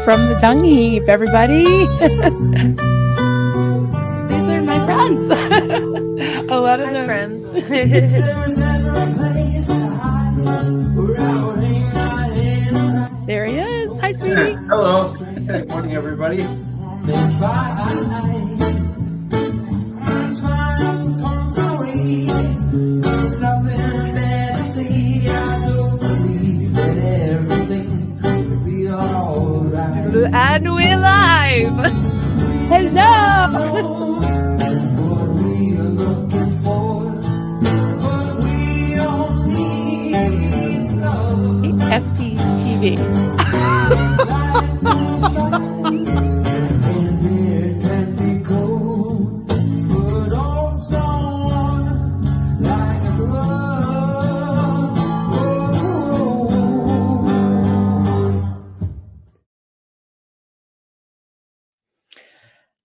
from the dung heap, everybody. These are my friends. A lot of them. Friends. There he is. Hi, sweetie. Hello. Good morning, everybody. And we're live. Hello. SPTV.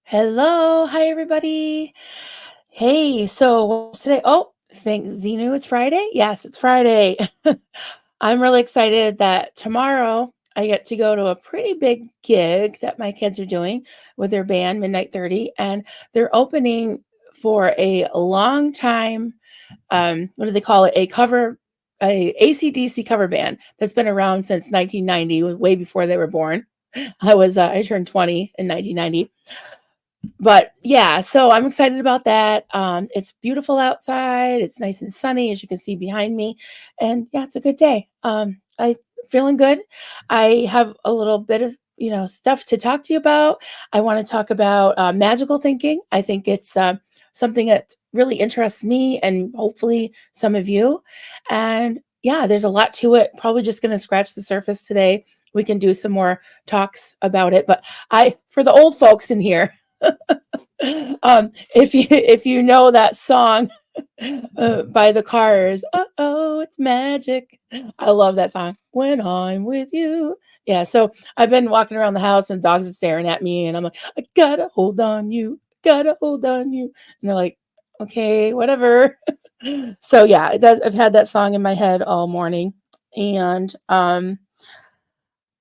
Hello. Hi, everybody. Hey, so today, thanks, Zenu, it's Friday? Yes, it's Friday. I'm really excited that tomorrow I get to go to a pretty big gig that my kids are doing with their band, Midnight 30, and they're opening for a long time, what do they call it? A AC/DC cover band that's been around since 1990, way before they were born. I turned 20 in 1990. But yeah, so I'm excited about that. It's beautiful outside. It's nice and sunny, as you can see behind me. And yeah, it's a good day. I'm feeling good. I have a little bit of, stuff to talk to you about. I want to talk about magical thinking. I think it's something that really interests me and hopefully some of you. And yeah, there's a lot to it. Probably just going to scratch the surface today. We can do some more talks about it. But for the old folks in here, if you know that song by the Cars, it's magic. I love that song. When I'm with you. Yeah, so I've been walking around the house and dogs are staring at me and I'm like, I gotta hold on you, gotta hold on you. And they're like, okay, whatever. So yeah, I've had that song in my head all morning. And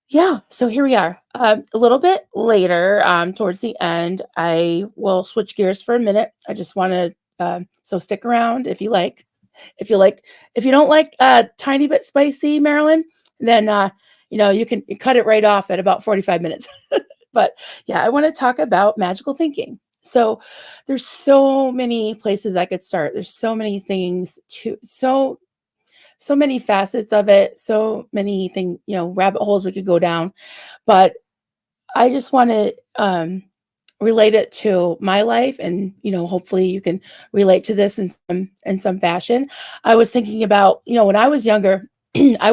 yeah, so here we are. A little bit later, towards the end, I will switch gears for a minute. I just want to, so stick around if you like. If you don't like tiny bit spicy, Marilyn, then you can cut it right off at about 45 minutes. But yeah, I want to talk about magical thinking. So there's so many places I could start. There's so many things so many facets of it, so many things, rabbit holes we could go down. But I just want to relate it to my life, and hopefully you can relate to this in some fashion. I was thinking about, when I was younger, I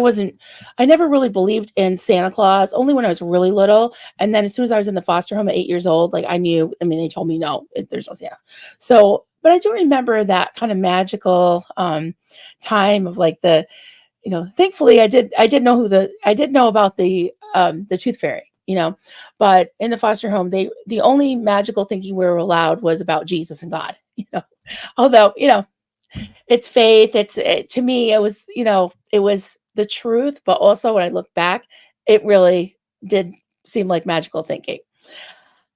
never really believed in Santa Claus, only when I was really little. And then as soon as I was in the foster home at 8 years old, like they told me, no, there's no Santa. So, but I do remember that kind of magical time of like thankfully I did know about the tooth fairy, but in the foster home, the only magical thinking we were allowed was about Jesus and God, although, it's faith. To me, it was the truth, but also when I look back, it really did seem like magical thinking.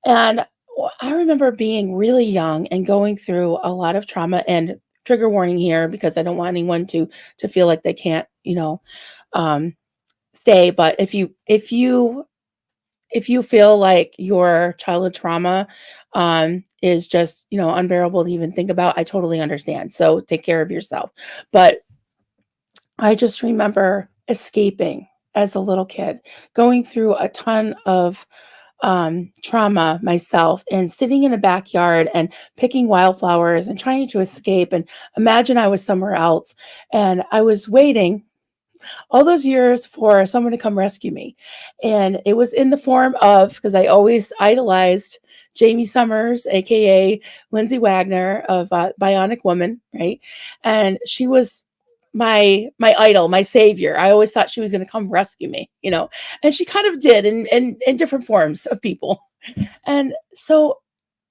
And I remember being really young and going through a lot of trauma, and trigger warning here, because I don't want anyone to feel like they can't, stay. But if you feel like your childhood trauma is just, unbearable to even think about, I totally understand. So take care of yourself. But I just remember escaping as a little kid, going through a ton of trauma myself, and sitting in a backyard and picking wildflowers and trying to escape and imagine I was somewhere else. And I was waiting all those years for someone to come rescue me. And it was in the form of, because I always idolized Jamie Summers, aka Lindsay Wagner of Bionic Woman, right? And she was my idol, my savior. I always thought she was going to come rescue me, and she kind of did in different forms of people. And so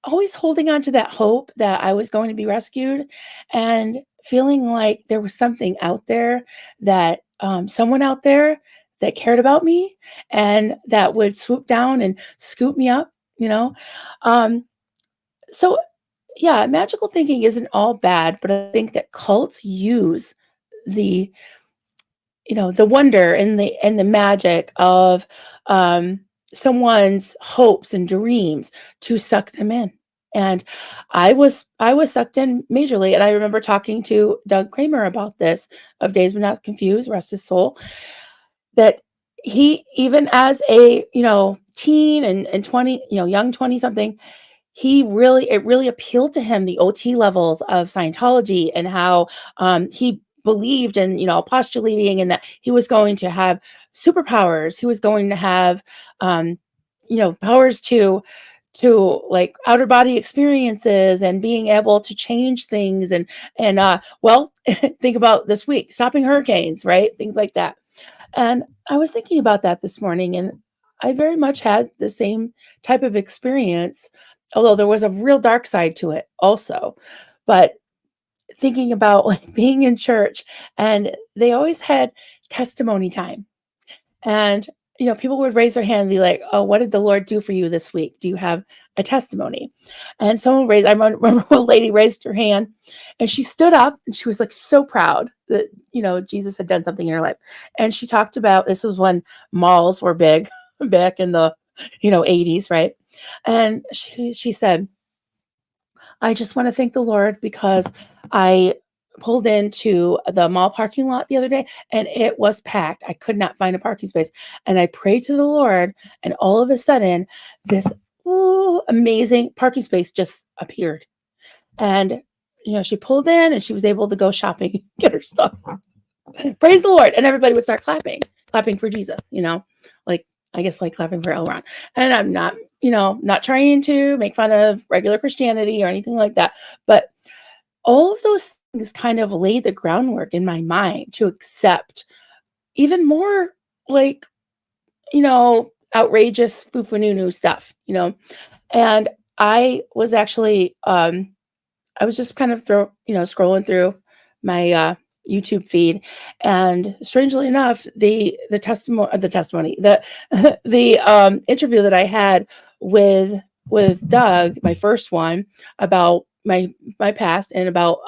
always holding on to that hope that I was going to be rescued, and feeling like there was something out there, that someone out there that cared about me and that would swoop down and scoop me up, you know? Um, so yeah, magical thinking isn't all bad, but I think that cults use the the wonder and the magic of um, someone's hopes and dreams to suck them in. And I was sucked in majorly. And I remember talking to Doug Kramer about this of Days But Not Confused, rest his soul, that he even as a teen and 20 young 20 something, it really appealed to him, the OT levels of Scientology and how he believed in, postulating and that he was going to have superpowers. He was going to have, powers to like outer body experiences and being able to change things and think about this week, stopping hurricanes, right? Things like that. And I was thinking about that this morning, and I very much had the same type of experience, although there was a real dark side to it also. But thinking about like being in church, and they always had testimony time. And, people would raise their hand and be like, "Oh, what did the Lord do for you this week? Do you have a testimony?" And I remember one lady raised her hand and she stood up and she was like so proud that, Jesus had done something in her life. And she talked about, this was when malls were big back in the, 80s, right? And she said, "I just want to thank the Lord because I pulled into the mall parking lot the other day and it was packed. I could not find a parking space. And I prayed to the Lord, and all of a sudden, this amazing parking space just appeared." And, she pulled in and she was able to go shopping, get her stuff. Praise the Lord. And everybody would start clapping for Jesus, like, I guess like clapping for Elron. And I'm not, not trying to make fun of regular Christianity or anything like that. But all of those things kind of laid the groundwork in my mind to accept even more like, outrageous foo-foo-noo-noo stuff, And I was actually, I was just kind of scrolling through my YouTube feed, and strangely enough, the the interview that I had with Doug, my first one about my past and about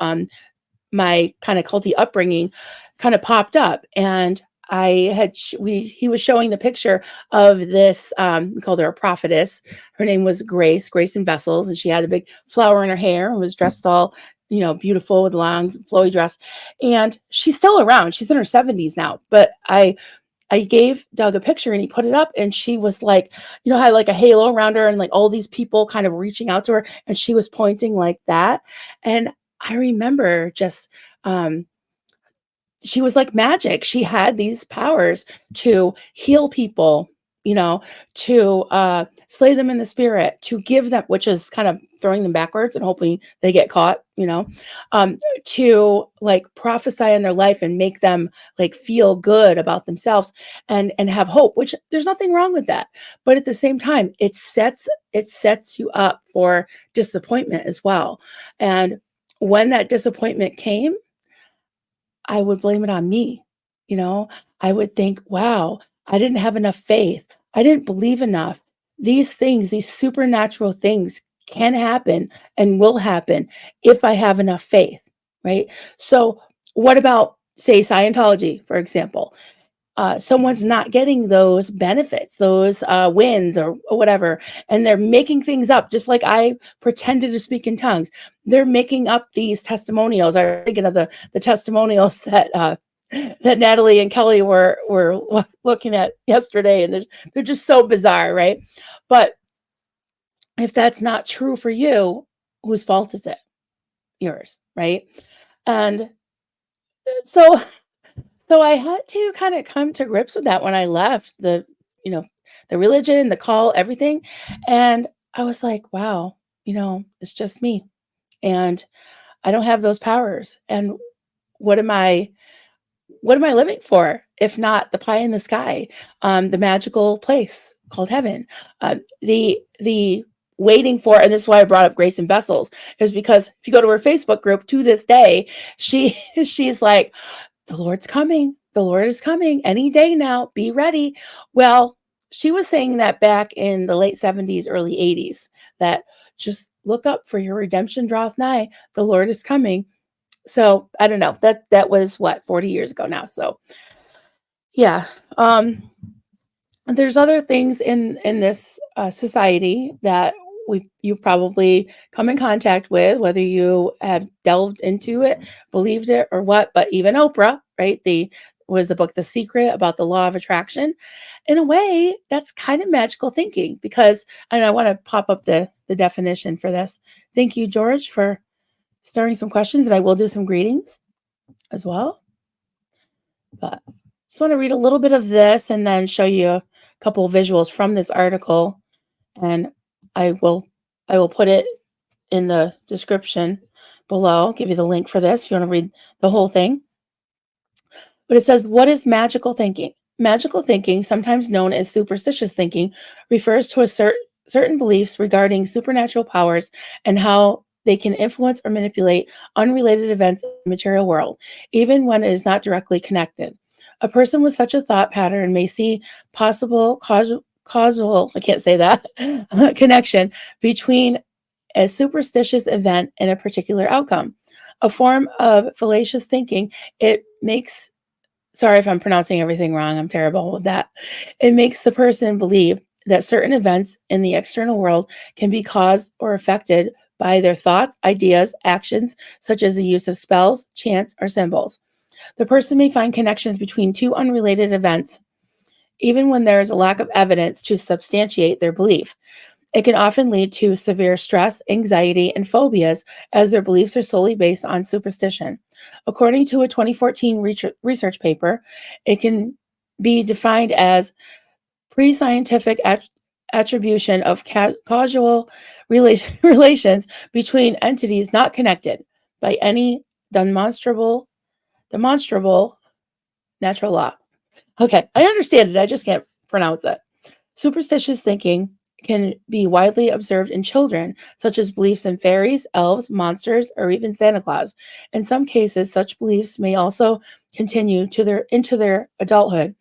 my kind of culty upbringing, kind of popped up, and he was showing the picture of this, we called her a prophetess. Her name was Grace in Vessels, and she had a big flower in her hair and was dressed all, beautiful with a long flowy dress. And she's still around. She's in her 70s now. But I gave Doug a picture and he put it up, and she was like, had like a halo around her and like all these people kind of reaching out to her, and she was pointing like that. And I remember just she was like magic. She had these powers to heal people, to slay them in the spirit, to give them, which is kind of throwing them backwards and hoping they get caught, to like prophesy in their life and make them like feel good about themselves and have hope, which there's nothing wrong with that. But at the same time, it sets you up for disappointment as well. And when that disappointment came, I would blame it on me. You know, I would think, wow, I didn't have enough faith. I didn't believe enough. These things, these supernatural things can happen and will happen if I have enough faith, right? So, what about, say, Scientology, for example? Someone's not getting those benefits, those wins or whatever, and they're making things up, just like I pretended to speak in tongues. They're making up these testimonials. I'm thinking of the testimonials that Natalie and Kelly were looking at yesterday, and they're just so bizarre, right? But if that's not true for you, whose fault is it? Yours, right? And so I had to kind of come to grips with that when I left you know, the religion, the call, everything. And I was like, wow, it's just me. And I don't have those powers. And what am I living for if not the pie in the sky, the magical place called heaven? The waiting for, and this is why I brought up Grace and Vessels, is because if you go to her Facebook group to this day, she's like, the Lord's coming. the Lord is coming any day now. Be ready. Well, she was saying that back in the late 70s, early 80s, that just look up for your redemption draweth nigh. The Lord is coming. So I don't know. That was what, 40 years ago now. So yeah. There's other things in this society that you've probably come in contact with, whether you have delved into it, believed it, or what. But even Oprah, right? The book The Secret about the law of attraction. In a way, that's kind of magical thinking because, and I want to pop up the definition for this. Thank you, George, for starting some questions, and I will do some greetings as well. But just want to read a little bit of this and then show you a couple of visuals from this article. And I will put it in the description below. I'll give you the link for this if you want to read the whole thing. But it says, what is magical thinking? Magical thinking, sometimes known as superstitious thinking, refers to certain beliefs regarding supernatural powers and how they can influence or manipulate unrelated events in the material world, even when it is not directly connected. A person with such a thought pattern may see possible causal, I can't say that, connection between a superstitious event and a particular outcome. A form of fallacious thinking, it makes, sorry if I'm pronouncing everything wrong, I'm terrible with that. It makes the person believe that certain events in the external world can be caused or affected by their thoughts, ideas, actions, such as the use of spells, chants, or symbols. The person may find connections between two unrelated events, even when there is a lack of evidence to substantiate their belief. It can often lead to severe stress, anxiety, and phobias as their beliefs are solely based on superstition. According to a 2014 research paper, it can be defined as pre-scientific attribution of causal relations between entities not connected by any demonstrable natural law. Okay, I understand it. I just can't pronounce it. Superstitious thinking can be widely observed in children, such as beliefs in fairies, elves, monsters, or even Santa Claus. In some cases, such beliefs may also continue into their adulthood.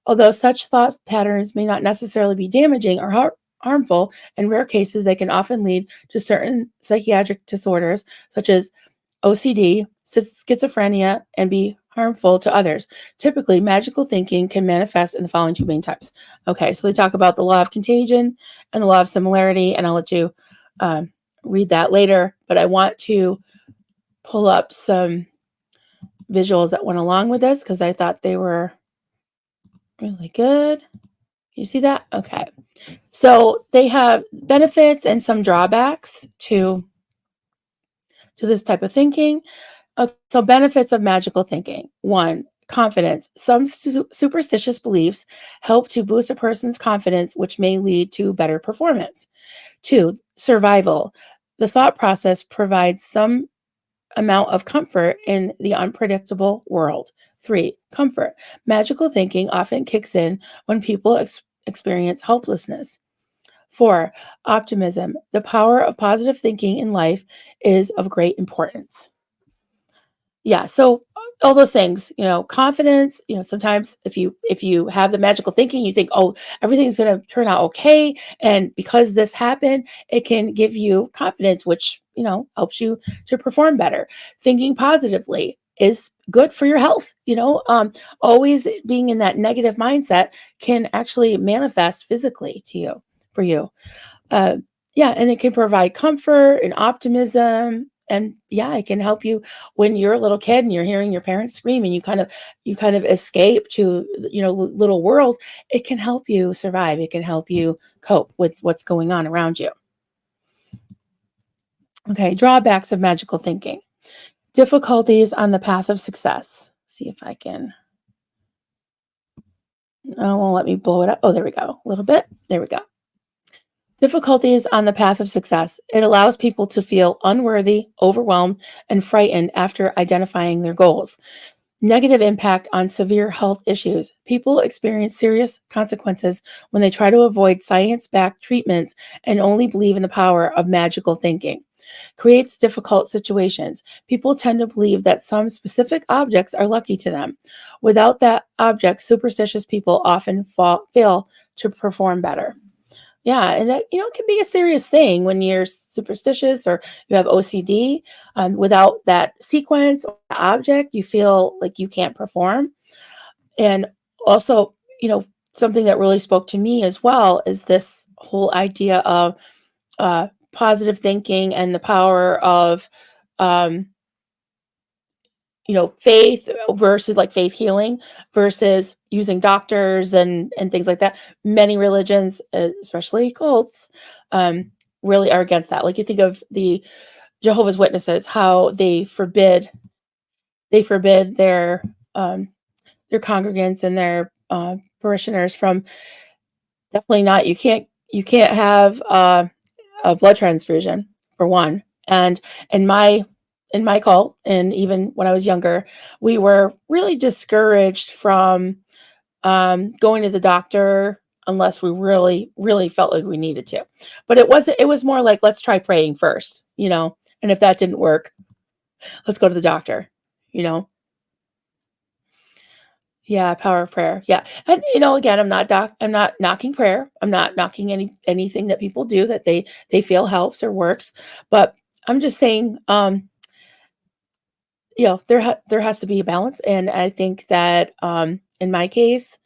Although such thought patterns may not necessarily be damaging or harmful, in rare cases, they can often lead to certain psychiatric disorders, such as OCD, schizophrenia, and be harmful to others. Typically, magical thinking can manifest in the following two main types. Okay, so they talk about the law of contagion and the law of similarity, and I'll let you read that later. But I want to pull up some visuals that went along with this because I thought they were really good. Can you see that? Okay. So they have benefits and some drawbacks to this type of thinking. So benefits of magical thinking. 1, confidence. Some superstitious beliefs help to boost a person's confidence, which may lead to better performance. 2, survival. The thought process provides some amount of comfort in the unpredictable world. 3, comfort. Magical thinking often kicks in when people experience helplessness. 4, optimism. The power of positive thinking in life is of great importance. Yeah, so all those things, confidence, sometimes if you have the magical thinking, you think, oh, everything's going to turn out okay, and because this happened, it can give you confidence, which helps you to perform better. Thinking positively is good for your health. Always being in that negative mindset can actually manifest physically for you. Yeah, and it can provide comfort and optimism. And yeah, it can help you when you're a little kid and you're hearing your parents scream and you kind of escape to little world. It can help you survive. It can help you cope with what's going on around you. Okay, drawbacks of magical thinking. Difficulties on the path of success. Let's see if I can. Oh, won't let me blow it up. Oh, there we go. A little bit. There we go. Difficulties on the path of success. It allows people to feel unworthy, overwhelmed, and frightened after identifying their goals. Negative impact on severe health issues. People experience serious consequences when they try to avoid science backed treatments and only believe in the power of magical thinking. Creates difficult situations. People tend to believe that some specific objects are lucky to them. Without that object, superstitious people often fail to perform better. Yeah, and that can be a serious thing when you're superstitious or you have OCD. Without that sequence or object, you feel like you can't perform. And also, something that really spoke to me as well is this whole idea of positive thinking and the power of um, faith versus like faith healing versus using doctors and things like that. Many religions, especially cults, um, really are against that. Like you think of the Jehovah's Witnesses, how they forbid um, their congregants and their parishioners from definitely not. You can't have a blood transfusion for one. And in my cult, and even when I was younger, we were really discouraged from going to the doctor unless we really, really felt like we needed to. But it was more like, let's try praying first, and if that didn't work, let's go to the doctor, you know. Yeah, power of prayer. Yeah. And again, I'm not knocking prayer. I'm not knocking anything that people do that they feel helps or works. But I'm just saying, there has to be a balance. And I think that in my case,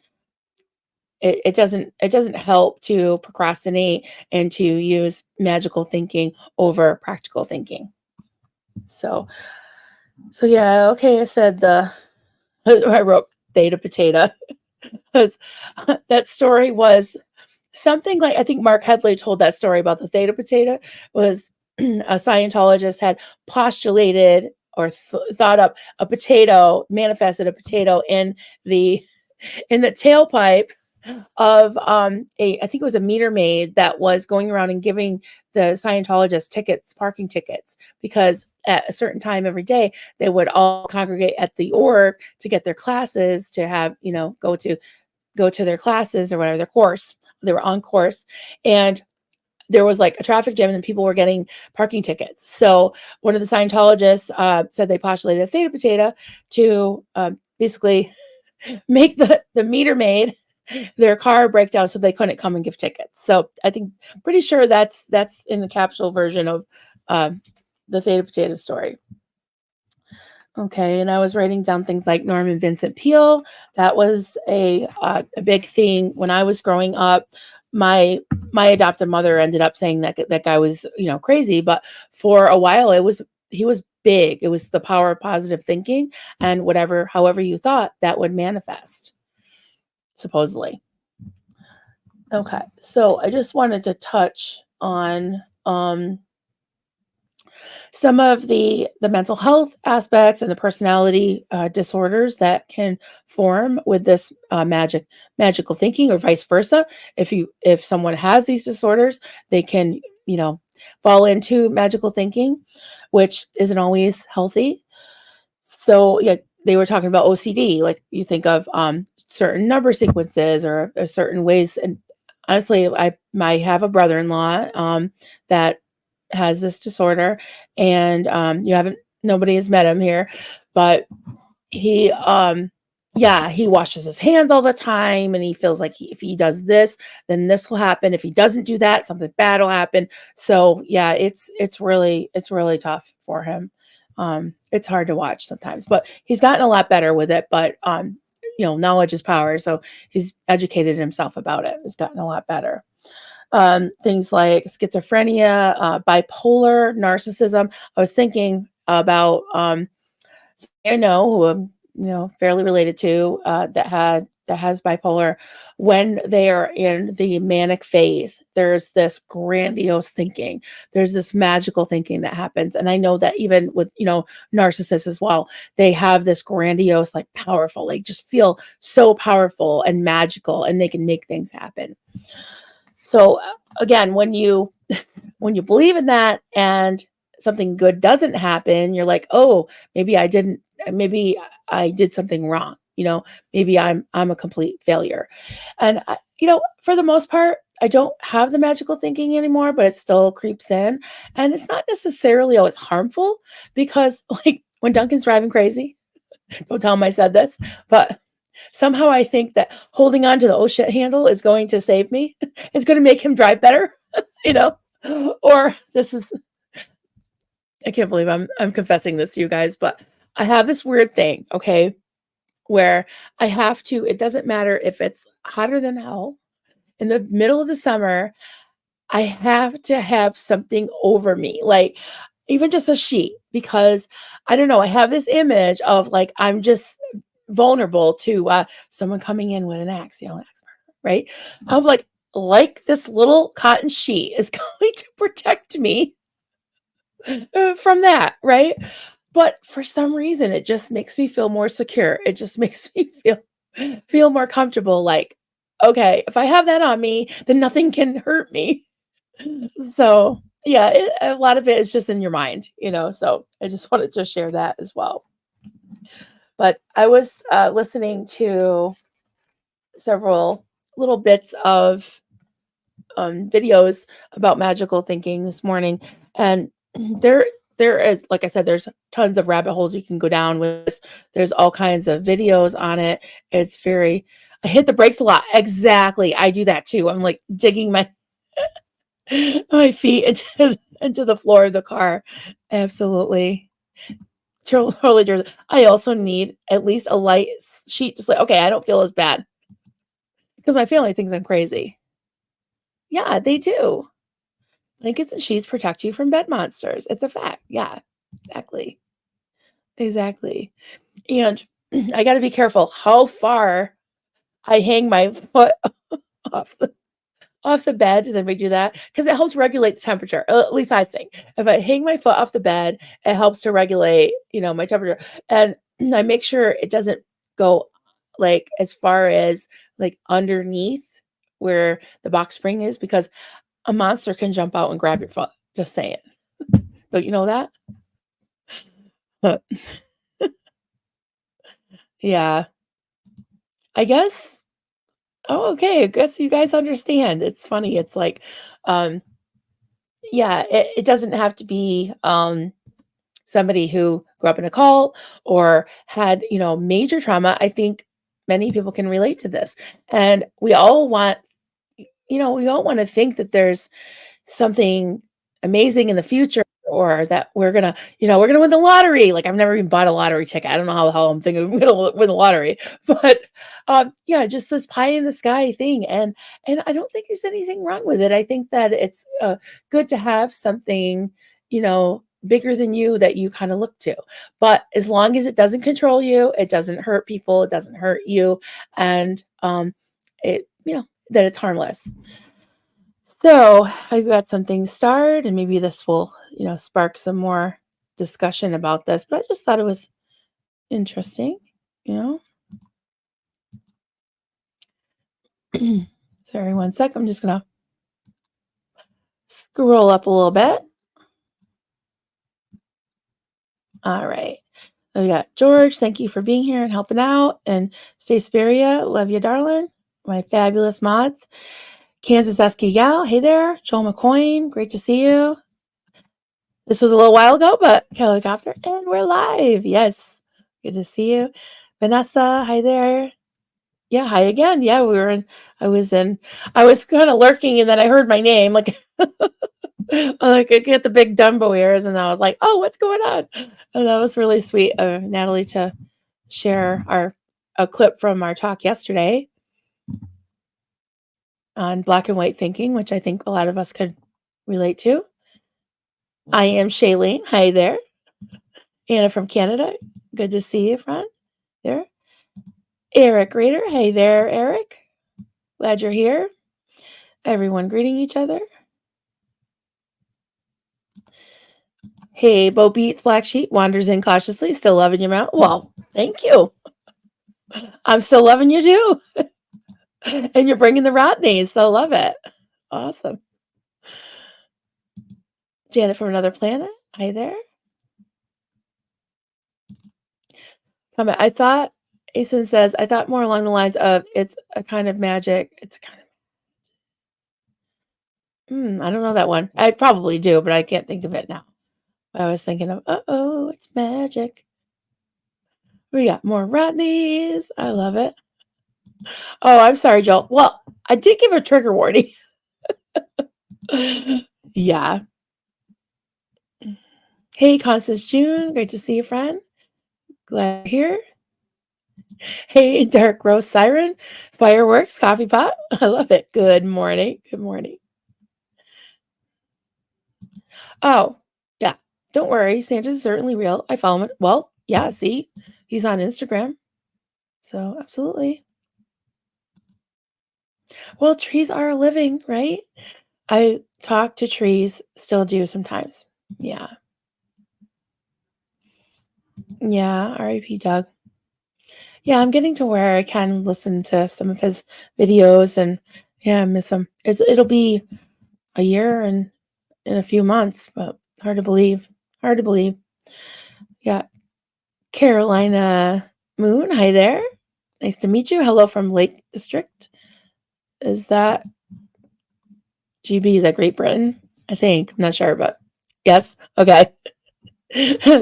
it doesn't help to procrastinate and to use magical thinking over practical thinking. So yeah, okay, I said the I wrote theta potato. 'Cause that story was something like, I think Mark Headley told that story about the theta potato was a Scientologist had postulated or thought up a potato, manifested a potato the in the tailpipe of a I think it was a meter maid that was going around and giving the Scientologist tickets, parking tickets, because at a certain time every day they would all congregate at the org to get their classes to have, go to their classes or whatever, their course. They were on course. And there was like a traffic jam and people were getting parking tickets. So one of the Scientologists said they postulated a theta potato to basically make the meter maid their car break down so they couldn't come and give tickets. So I think pretty sure that's in the capsule version of uh, the theta potato story. Okay, and I was writing down things like Norman Vincent Peale. That was a big thing when I was growing up. My adopted mother ended up saying that guy was crazy, but for a while he was big. It was the power of positive thinking, and however you thought, that would manifest, supposedly. Okay, so I just wanted to touch on some of the mental health aspects and the personality disorders that can form with this magical thinking, or vice versa. If someone has these disorders, they can fall into magical thinking, which isn't always healthy. So yeah, they were talking about OCD, like you think of certain number sequences or certain ways. And honestly, I have a brother-in-law that has this disorder, and nobody has met him here, but he yeah, he washes his hands all the time, and he feels like if he does this, then this will happen. If he doesn't do that, something bad will happen. So yeah, it's really tough for him. It's hard to watch sometimes, but he's gotten a lot better with it. But knowledge is power, so he's educated himself about it. He's gotten a lot better. Things like schizophrenia, bipolar, narcissism. I was thinking about I know who I'm fairly related to that has bipolar. When they are in the manic phase, there's this grandiose thinking. There's this magical thinking that happens, and I know that even with narcissists as well, they have this grandiose, like powerful, like just feel so powerful and magical, and they can make things happen. So again, when you believe in that and something good doesn't happen, you're like, oh, maybe I didn't maybe I did something wrong. Maybe I'm a complete failure. And for the most part, I don't have the magical thinking anymore, but it still creeps in. And it's not necessarily always harmful because like when Duncan's driving crazy, don't tell him I said this, but somehow I think that holding on to the oh shit handle is going to save me. It's going to make him drive better, you know? Or this is I can't believe I'm confessing this to you guys, but I have this weird thing, okay, where it doesn't matter if it's hotter than hell in the middle of the summer, I have to have something over me, like even just a sheet, because I don't know, I have this image of like I'm just vulnerable to someone coming in with an axe, an axe murderer, right? I'm like this little cotton sheet is going to protect me from that, right? But for some reason, it just makes me feel more secure. It just makes me feel more comfortable. Like, okay, if I have that on me, then nothing can hurt me. So yeah, a lot of it is just in your mind, So I just wanted to share that as well. But I was listening to several little bits of videos about magical thinking this morning, and there there is, like I said, there's tons of rabbit holes you can go down with this. There's all kinds of videos on it. I hit the brakes a lot. Exactly, I do that too. I'm like digging my my feet into the floor of the car. Absolutely. Totally. I also need at least a light sheet to say, okay, I don't feel as bad because my family thinks I'm crazy. Yeah, they do. Blankets and sheets protect you from bed monsters. It's a fact. Yeah, exactly. Exactly. And I got to be careful how far I hang my foot off the bed. Does anybody do that? Because it helps regulate the temperature. At least I think. If I hang my foot off the bed, it helps to regulate, my temperature. And I make sure it doesn't go like as far as like underneath where the box spring is, because a monster can jump out and grab your foot. Just saying. Don't you know that? But yeah, I guess. Oh, okay. I guess you guys understand. It's funny. It's like, um, yeah, it doesn't have to be somebody who grew up in a cult or had, major trauma. I think many people can relate to this. And we all want to think that there's something amazing in the future, or that we're gonna win the lottery. Like I've never even bought a lottery ticket. I don't know how the hell I'm thinking I'm gonna win the lottery, but yeah, just this pie in the sky thing, and I don't think there's anything wrong with it. I think that it's good to have something bigger than you that you kind of look to, but as long as it doesn't control you, it doesn't hurt people, it doesn't hurt you, and it that it's harmless. So I got some things started, and maybe this will, spark some more discussion about this. But I just thought it was interesting, you know. Sorry, one sec. I'm just gonna scroll up a little bit. All right. So we got George. Thank you for being here and helping out. And Stay Speria, love you, darling. My fabulous mods. Kansas Esky Gal, hey there. Joel McCoyne, great to see you. This was a little while ago, but helicopter, and we're live. Yes. Good to see you. Vanessa, hi there. Yeah, hi again. Yeah, I was kind of lurking, and then I heard my name, like, like I get the big Dumbo ears, and I was like, oh, what's going on? And that was really sweet of Natalie to share a clip from our talk yesterday on black and white thinking, which I think a lot of us could relate to. I am Shailene. Hi there. Anna from Canada. Good to see you, friend. There. Eric Reader. Hey there, Eric. Glad you're here. Everyone greeting each other. Hey, Bo Beats, Black Sheep, wanders in cautiously, still loving your mouth. Well, thank you. I'm still loving you too. And you're bringing the Rodneys, so love it. Awesome. Janet from Another Planet. Hi there. comment. I thought Asen says, I thought more along the lines of it's a kind of magic. It's kind of I don't know that one. I probably do, but I can't think of it now. I was thinking of, uh-oh, it's magic. We got more Rodneys. I love it. Oh, I'm sorry, Joel. Well, I did give a trigger warning. Yeah. Hey, Constance June. Great to see you, friend. Glad you're here. Hey, Dark Rose Siren. Fireworks, coffee pot. I love it. Good morning. Good morning. Oh, yeah. Don't worry. Santa's certainly real. I follow him. Well, yeah, see? He's on Instagram. So, absolutely. Well, trees are a living, right? I talk to trees, still do sometimes. Yeah. Yeah. R.I.P. Doug. Yeah, I'm getting to where I can listen to some of his videos and yeah, I miss him. It'll be a year and in a few months, but hard to believe. Hard to believe. Yeah. Carolina Moon, hi there. Nice to meet you. Hello from Lake District. Is that GB? Is that Great Britain? I think. I'm not sure, but yes. Okay.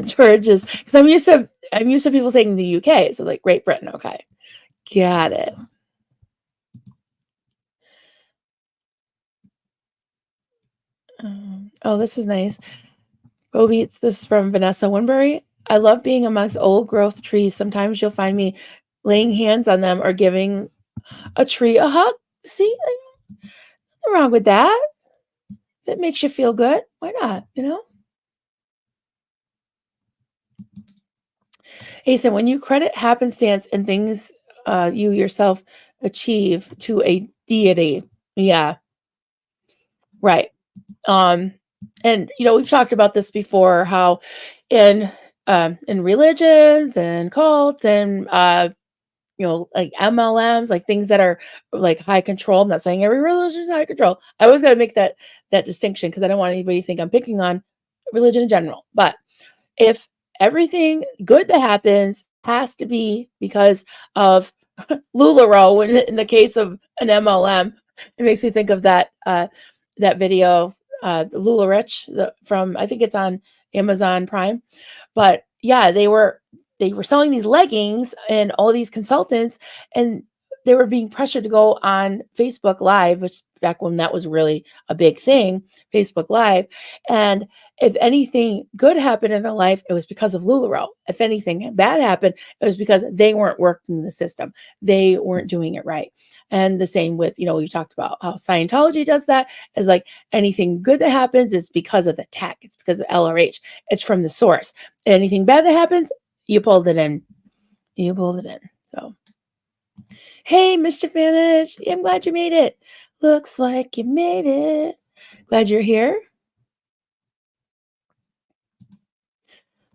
George is because I'm used to people saying the UK, so like Great Britain. Okay. Got it. Oh, this is nice. Go Beats. This is from Vanessa Winbury. I love being amongst old growth trees. Sometimes you'll find me laying hands on them or giving a tree a hug. See, nothing wrong with that. If it makes you feel good, why not? Hey, so when you credit happenstance and things you yourself achieve to a deity, yeah, right. Um, and we've talked about this before, how in religions and cults and like MLMs, like things that are like high control. I'm not saying every religion is high control. I always got to make that distinction because I don't want anybody to think I'm picking on religion in general. But if everything good that happens has to be because of LuLaRoe, in the case of an MLM, it makes me think of that video, LuLaRich, from I think it's on Amazon Prime. But yeah, they were selling these leggings and all these consultants, and they were being pressured to go on Facebook Live, which back when that was really a big thing, Facebook Live. And if anything good happened in their life, it was because of LuLaRoe. If anything bad happened, it was because they weren't working the system. They weren't doing it right. And the same with, we talked about how Scientology does that, is like anything good that happens is because of the tech. It's because of LRH. It's from the source. Anything bad that happens, you pulled it in. You pulled it in. So, hey, Mischief Managed. I'm glad you made it. Looks like you made it. Glad you're here.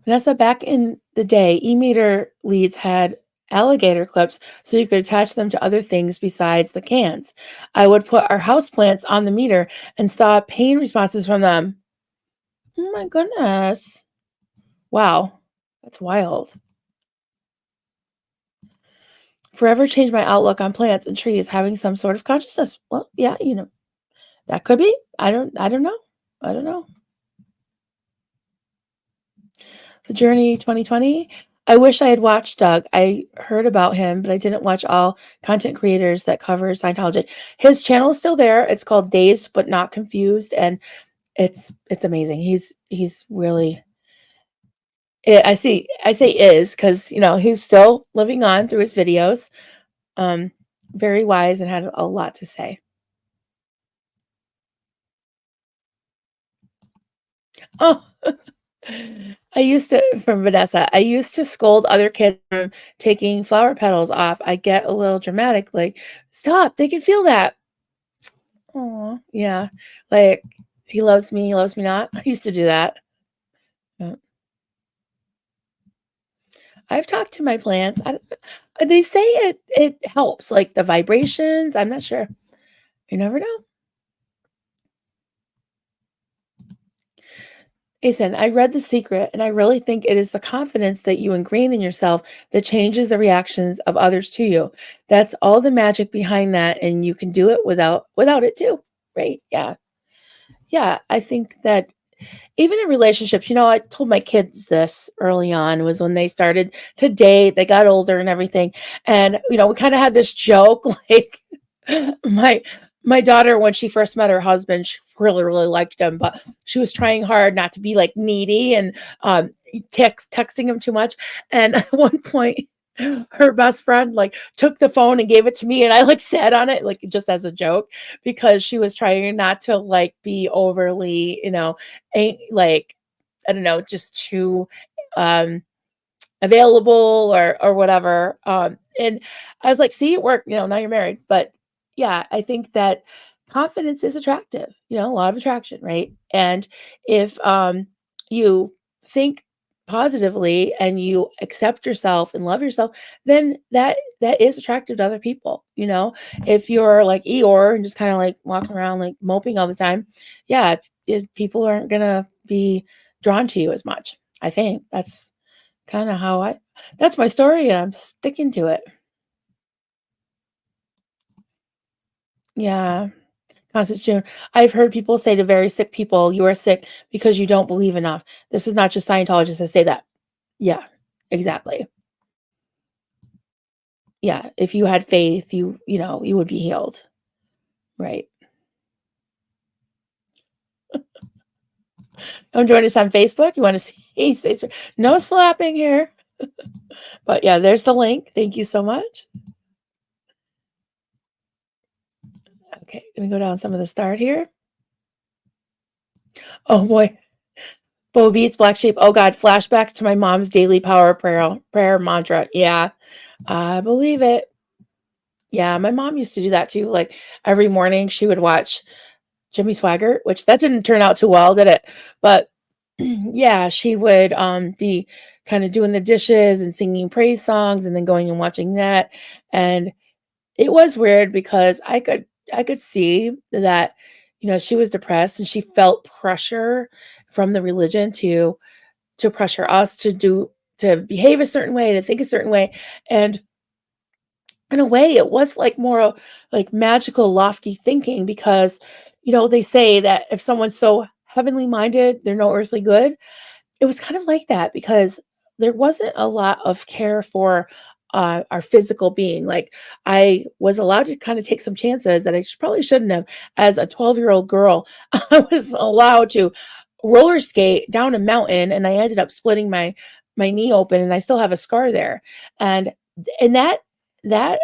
Vanessa, back in the day, e-meter leads had alligator clips so you could attach them to other things besides the cans. I would put our houseplants on the meter and saw pain responses from them. Oh my goodness. Wow. That's wild. Forever changed my outlook on plants and trees having some sort of consciousness. Well, yeah, that could be. I don't know. I don't know. The Journey 2020. I wish I had watched Doug. I heard about him, but I didn't watch all content creators that cover Scientology. His channel is still there. It's called Dazed but Not Confused, and it's amazing. He's really. I say is because he's still living on through his videos. Very wise and had a lot to say. Oh. From Vanessa, I used to scold other kids from taking flower petals off. I get a little dramatic, like, stop, they can feel that. Oh, yeah. Like, he loves me not. I used to do that. Yeah. I've talked to my plants. They say it helps, like the vibrations. I'm not sure. You never know. Listen, I read The Secret, and I really think it is the confidence that you ingrain in yourself that changes the reactions of others to you. That's all the magic behind that, and you can do it without it too, right? Yeah. Yeah, I think that even in relationships, I told my kids this early on was when they started to date, they got older and everything. And, we kind of had this joke like my my daughter when she first met her husband, she really, really liked him, but she was trying hard not to be like needy and texting him too much. And at one point her best friend like took the phone and gave it to me and I like sat on it like just as a joke because she was trying not to like be overly, like I don't know, just too um available or whatever. And I was like, see, it worked, now you're married. But yeah, I think that confidence is attractive, a lot of attraction, right? And if you think positively and you accept yourself and love yourself, then that is attractive to other people, If you're like Eeyore and just kind of like walking around like moping all the time, yeah, people aren't gonna be drawn to you as much. I think kinda how I that's my story, and I'm sticking to it. Yeah, Constance June. I've heard people say to very sick people, "You are sick because you don't believe enough." This is not just Scientologists that say that. Yeah, exactly. Yeah, if you had faith, you would be healed. Right. Come join us on Facebook. You wanna see Facebook. No slapping here. But yeah, there's the link. Thank you so much. Okay, gonna go down some of the start here. Oh boy. Bo Beats, Black Sheep. Oh God, flashbacks to my mom's daily power prayer mantra. Yeah, I believe it. Yeah, my mom used to do that too. Like every morning she would watch Jimmy Swaggart, which that didn't turn out too well, did it? But yeah, she would be kind of doing the dishes and singing praise songs and then going and watching that. And it was weird because I could see that, she was depressed and she felt pressure from the religion to pressure us to behave a certain way, to think a certain way. And in a way, it was like more like magical, lofty thinking because, they say that if someone's so heavenly minded, they're no earthly good. It was kind of like that because there wasn't a lot of care for our physical being. Like I was allowed to kind of take some chances that I probably shouldn't have. As a 12-year-old girl, I was allowed to roller skate down a mountain, and I ended up splitting my knee open, and I still have a scar there. And that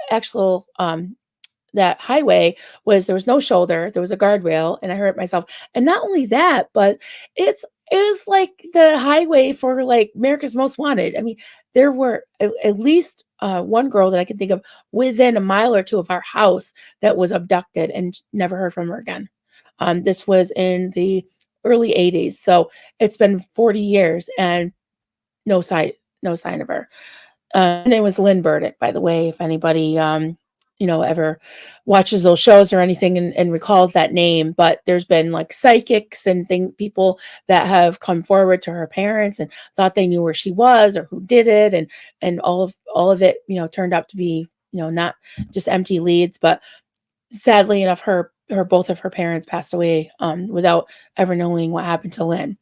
actual that highway there was no shoulder, there was a guardrail, and I hurt myself. And not only that, but it was like the highway for like America's Most Wanted. I mean, there were at least one girl that I can think of within a mile or two of our house that was abducted and never heard from her again. This was in the early 80s. So it's been 40 years and no sign, no sign of her. Her name was Lynn Burdick, by the way, if anybody, ever watches those shows or anything and recalls that name. But there's been like psychics and people that have come forward to her parents and thought they knew where she was or who did it, and all of it, turned out to be, not just empty leads. But sadly enough, her both of her parents passed away without ever knowing what happened to Lynn.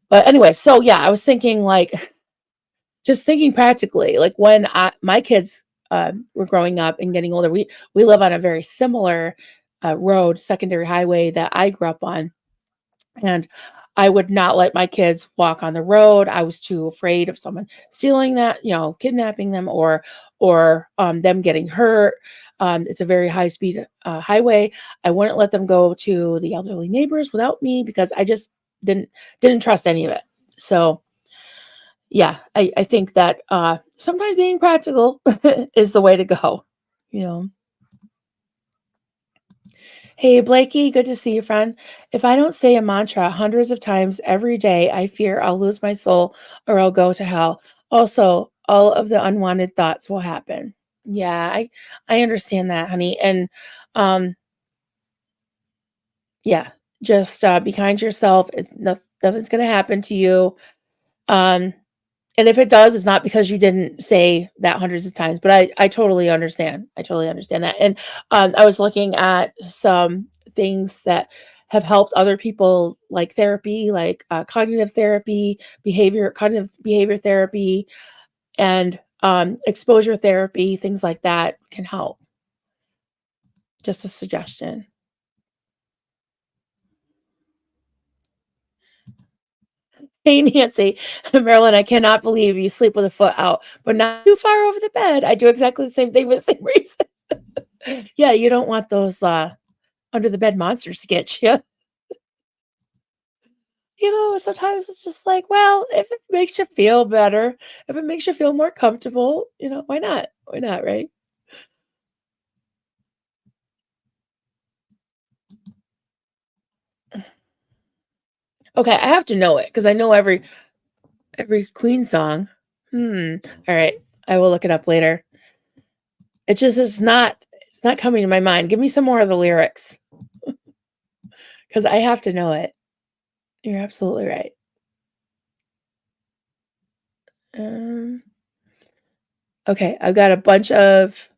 But anyway, so yeah, I was thinking like just thinking practically, like when my kids were growing up and getting older, we live on a very similar road, secondary highway that I grew up on, and I would not let my kids walk on the road. I was too afraid of someone stealing that, kidnapping them, or them getting hurt. It's a very high speed highway. I wouldn't let them go to the elderly neighbors without me because I just didn't trust any of it. So yeah, I think that sometimes being practical is the way to go, you know. Hey, Blakey, good to see you, friend. If I don't say a mantra hundreds of times every day, I fear I'll lose my soul or I'll go to hell. Also, all of the unwanted thoughts will happen. Yeah, I understand that, honey. And um, yeah, Just be kind to yourself. Nothing's going to happen to you. Um, and if it does, it's not because you didn't say that hundreds of times. But I totally understand. I totally understand that. And I was looking at some things that have helped other people, like therapy, like cognitive therapy, cognitive behavior therapy, and exposure therapy, things like that can help. Just a suggestion. Hey, Nancy, Marilyn, I cannot believe you sleep with a foot out, but not too far over the bed. I do exactly the same thing for the same reason. Yeah, you don't want those under the bed monsters to get you. Sometimes it's just like, well, if it makes you feel better, if it makes you feel more comfortable, why not? Why not, right? Okay, I have to know it because I know every Queen song. All right, I will look it up later. It's not coming to my mind. Give me some more of the lyrics because I have to know it. You're absolutely right. Um, okay, I've got a bunch of.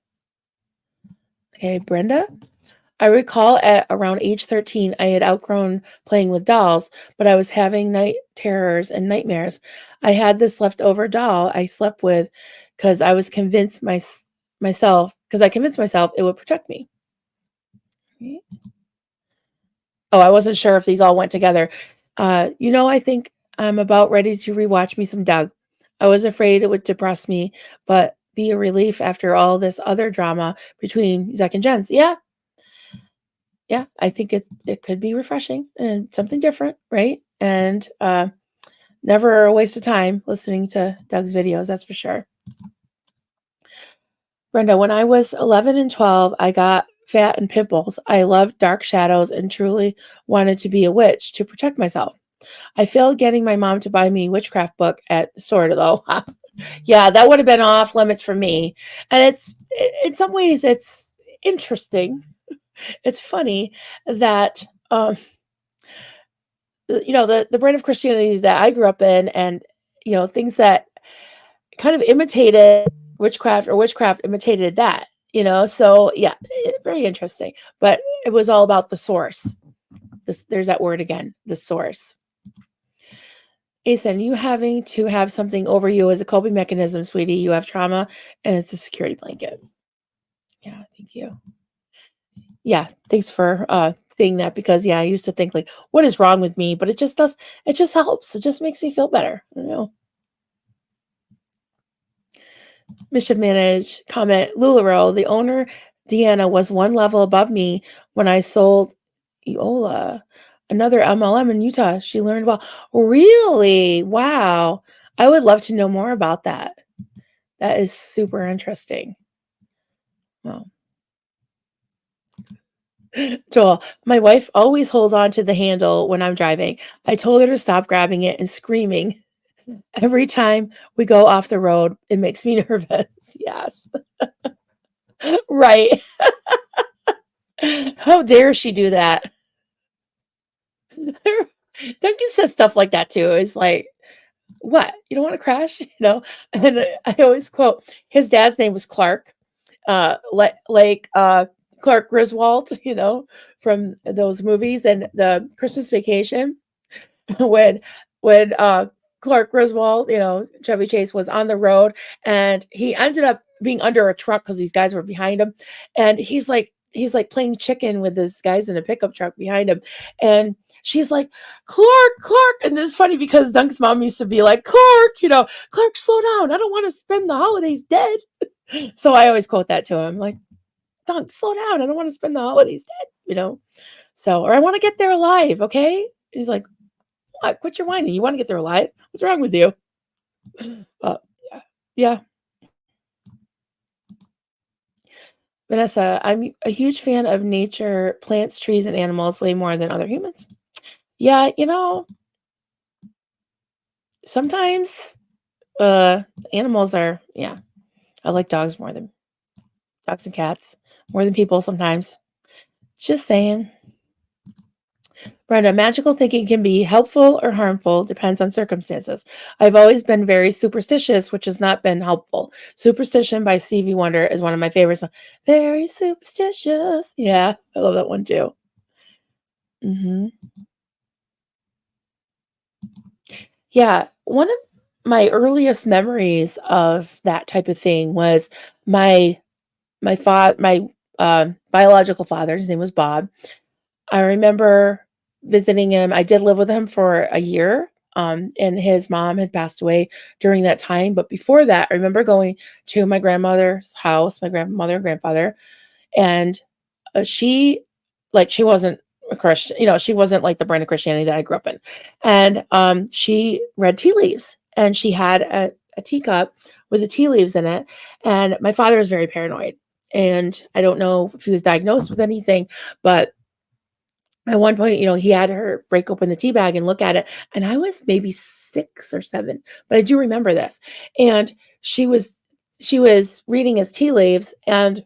Okay, Brenda. I recall at around age 13, I had outgrown playing with dolls, but I was having night terrors and nightmares. I had this leftover doll I slept with because I convinced myself it would protect me. Oh, I wasn't sure if these all went together. I think I'm about ready to rewatch me some Doug. I was afraid it would depress me, but be a relief after all this other drama between Zach and Jens. Yeah, yeah, I think it could be refreshing and something different, right? And never a waste of time listening to Doug's videos, that's for sure. Brenda, when I was 11 and 12, I got fat and pimples. I loved dark shadows and truly wanted to be a witch to protect myself. I failed getting my mom to buy me a witchcraft book at the store, though. Yeah, that would have been off limits for me. And in some ways, it's interesting. It's funny that the brand of Christianity that I grew up in, and things that kind of imitated witchcraft imitated that. So yeah, very interesting. But it was all about the source. There's that word again, the source. Asen, you having to have something over you as a coping mechanism, sweetie. You have trauma, and it's a security blanket. Yeah, thank you. Yeah, thanks for saying that because yeah, I used to think like, what is wrong with me? But it just helps. It just makes me feel better. Mischief manage comment Lularoe, the owner Deanna was one level above me when I sold Eola, another MLM in Utah. She learned well. Really? Wow. I would love to know more about that. That is super interesting. Well, Joel, my wife always holds on to the handle when I'm driving. I told her to stop grabbing it and screaming. Every time we go off the road, it makes me nervous. Yes. Right. How dare she do that? Duncan says stuff like that too. It's like, what? You don't want to crash? And I always quote his dad's name was Clark, Clark Griswold, from those movies and the Christmas Vacation. when when Clark Griswold, Chevy Chase was on the road and he ended up being under a truck because these guys were behind him. And he's like playing chicken with these guys in a pickup truck behind him. And she's like, Clark. And it's funny because Dunk's mom used to be like, Clark, slow down. I don't want to spend the holidays dead. So I always quote that to him, like, Dunk, slow down. I don't want to spend the holidays dead. So, or I want to get there alive. Okay. He's like, what? Quit your whining. You want to get there alive? What's wrong with you? Yeah. Yeah. Vanessa, I'm a huge fan of nature, plants, trees, and animals way more than other humans. Yeah, sometimes animals are, yeah. I like dogs and cats more than people sometimes. Just saying. Brenda, magical thinking can be helpful or harmful, depends on circumstances. I've always been very superstitious, which has not been helpful. Superstition by Stevie Wonder is one of my favorites. Very superstitious. Yeah, I love that one too. hmm Yeah, one of my earliest memories of that type of thing was my my biological father. His name was Bob. I remember visiting him. I did live with him for a year, and his mom had passed away during that time. But before that, I remember going to my grandmother's house, my grandmother and grandfather, and she, like, she wasn't a Christian, she wasn't like the brand of Christianity that I grew up in. And she read tea leaves, and she had a teacup with the tea leaves in it. And my father was very paranoid. And I don't know if he was diagnosed with anything, but at one point, he had her break open the tea bag and look at it, and I was maybe 6 or 7, but I do remember this. And she was reading his tea leaves, and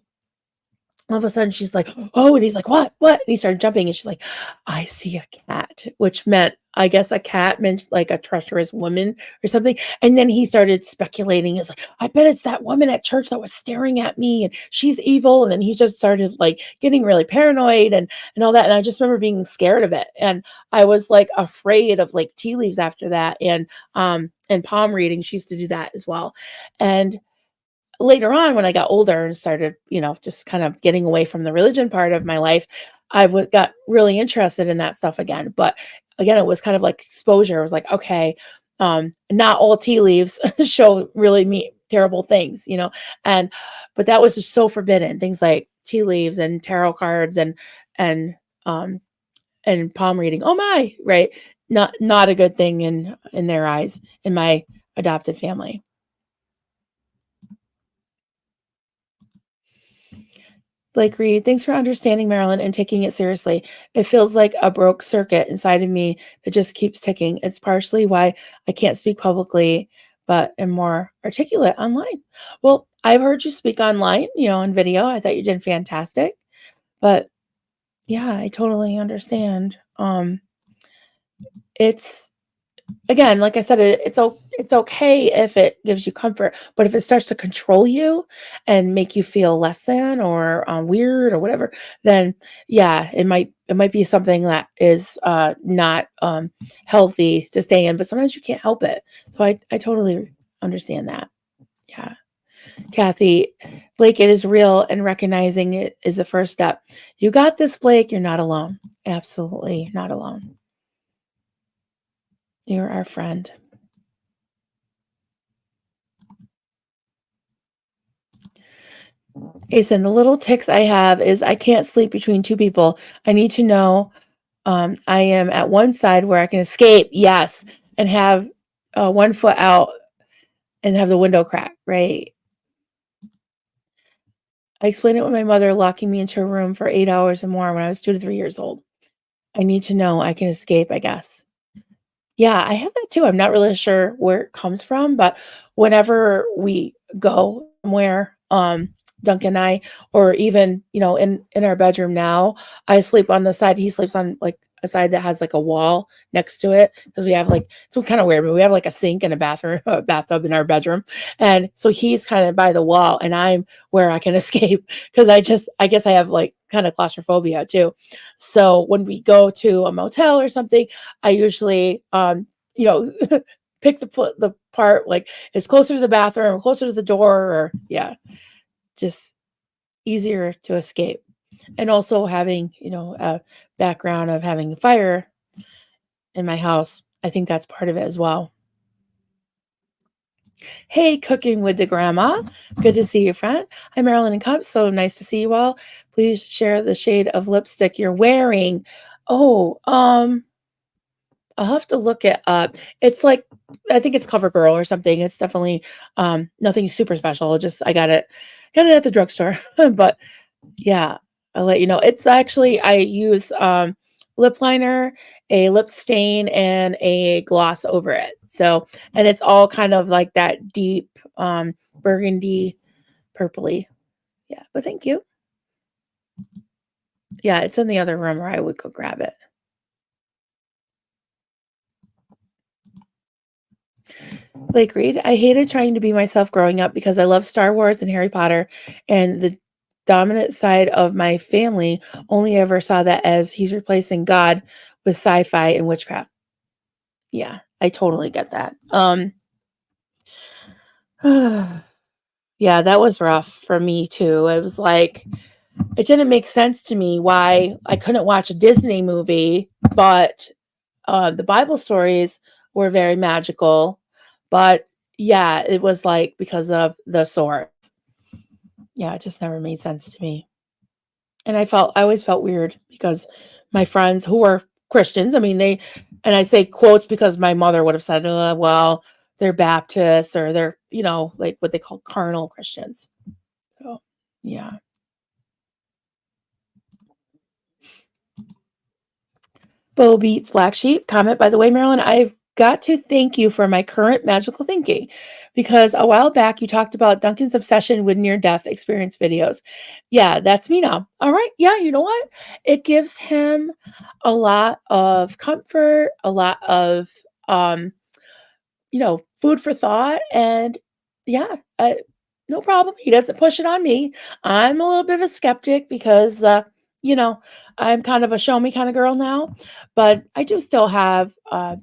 all of a sudden she's like, "Oh," and he's like, "What? What?" And he started jumping, and she's like, "I see a cat," which meant, I guess, a cat meant like a treacherous woman or something. And then he started speculating. He's like, "I bet it's that woman at church that was staring at me, and she's evil." And then he just started like getting really paranoid and all that. And I just remember being scared of it. And I was like afraid of like tea leaves after that. And palm reading. She used to do that as well. And later on, when I got older and started, just kind of getting away from the religion part of my life, got really interested in that stuff again. But again, it was kind of like exposure. It was like, okay, not all tea leaves show really terrible things, and but that was just so forbidden. Things like tea leaves and tarot cards and um and palm reading. Oh my, right? Not a good thing in their eyes, in my adopted family. Blake Reed, thanks for understanding Marilyn and taking it seriously. It feels like a broke circuit inside of me that just keeps ticking. It's partially why I can't speak publicly, but am more articulate online. Well, I've heard you speak online, on video. I thought you did fantastic. But yeah, I totally understand. It's Again, like I said, it's okay if it gives you comfort, but if it starts to control you and make you feel less than or weird or whatever, then yeah, it might be something that is not healthy to stay in. But sometimes you can't help it, so I totally understand that. Yeah, Kathy, Blake, it is real, and recognizing it is the first step. You got this, Blake. You're not alone. Absolutely not alone. You're our friend. Jason, the little ticks I have is I can't sleep between two people. I need to know I am at one side where I can escape, yes, and have one foot out and have the window crack, right? I explained it with my mother locking me into a room for 8 hours or more when I was 2 to 3 years old. I need to know I can escape, I guess. Yeah, I have that too. I'm not really sure where it comes from, but whenever we go somewhere, Duncan and I, or even, in our bedroom now, I sleep on the side. He sleeps on like a side that has like a wall next to it because we have like, it's kind of weird, but we have like a sink and a bathroom, a bathtub in our bedroom. And so he's kind of by the wall and I'm where I can escape because I guess I have like kind of claustrophobia too. So when we go to a motel or something, I usually, pick the part like it's closer to the bathroom or closer to the door, or yeah, just easier to escape. And also having, a background of having a fire in my house, I think that's part of it as well. Hey, cooking with the grandma. Good to see you, friend. Hi, Marilyn and Cup. So nice to see you all. Please share the shade of lipstick you're wearing. Oh, I'll have to look it up. It's like, I think it's CoverGirl or something. It's definitely nothing super special. Just I got it at the drugstore. But yeah, I'll let you know. It's actually I use lip liner, a lip stain, and a gloss over it. So, and it's all kind of like that deep burgundy purpley. Yeah, but thank you. Yeah, it's in the other room, or I would go grab it. Blake Reed, I hated trying to be myself growing up because I love Star Wars and Harry Potter, and the dominant side of my family only ever saw that as he's replacing God with sci-fi and witchcraft. Yeah, I totally get that. Yeah, that was rough for me too. It was like it didn't make sense to me why I couldn't watch a Disney movie, but the Bible stories were very magical. But yeah, it was like because of the sword. Yeah, it just never made sense to me. And I always felt weird because my friends who were Christians, I mean, and I say quotes because my mother would have said, well, they're Baptists or they're, like what they call carnal Christians. So, yeah. Bo Beats Black Sheep comment, by the way, Marilyn, I've got to thank you for my current magical thinking because a while back you talked about Duncan's obsession with near death experience videos. Yeah, that's me now. All right. Yeah, you know what? It gives him a lot of comfort, a lot of um, food for thought. And yeah, no problem. He doesn't push it on me. I'm a little bit of a skeptic because, you know, I'm kind of a show me kind of girl now, but I do still have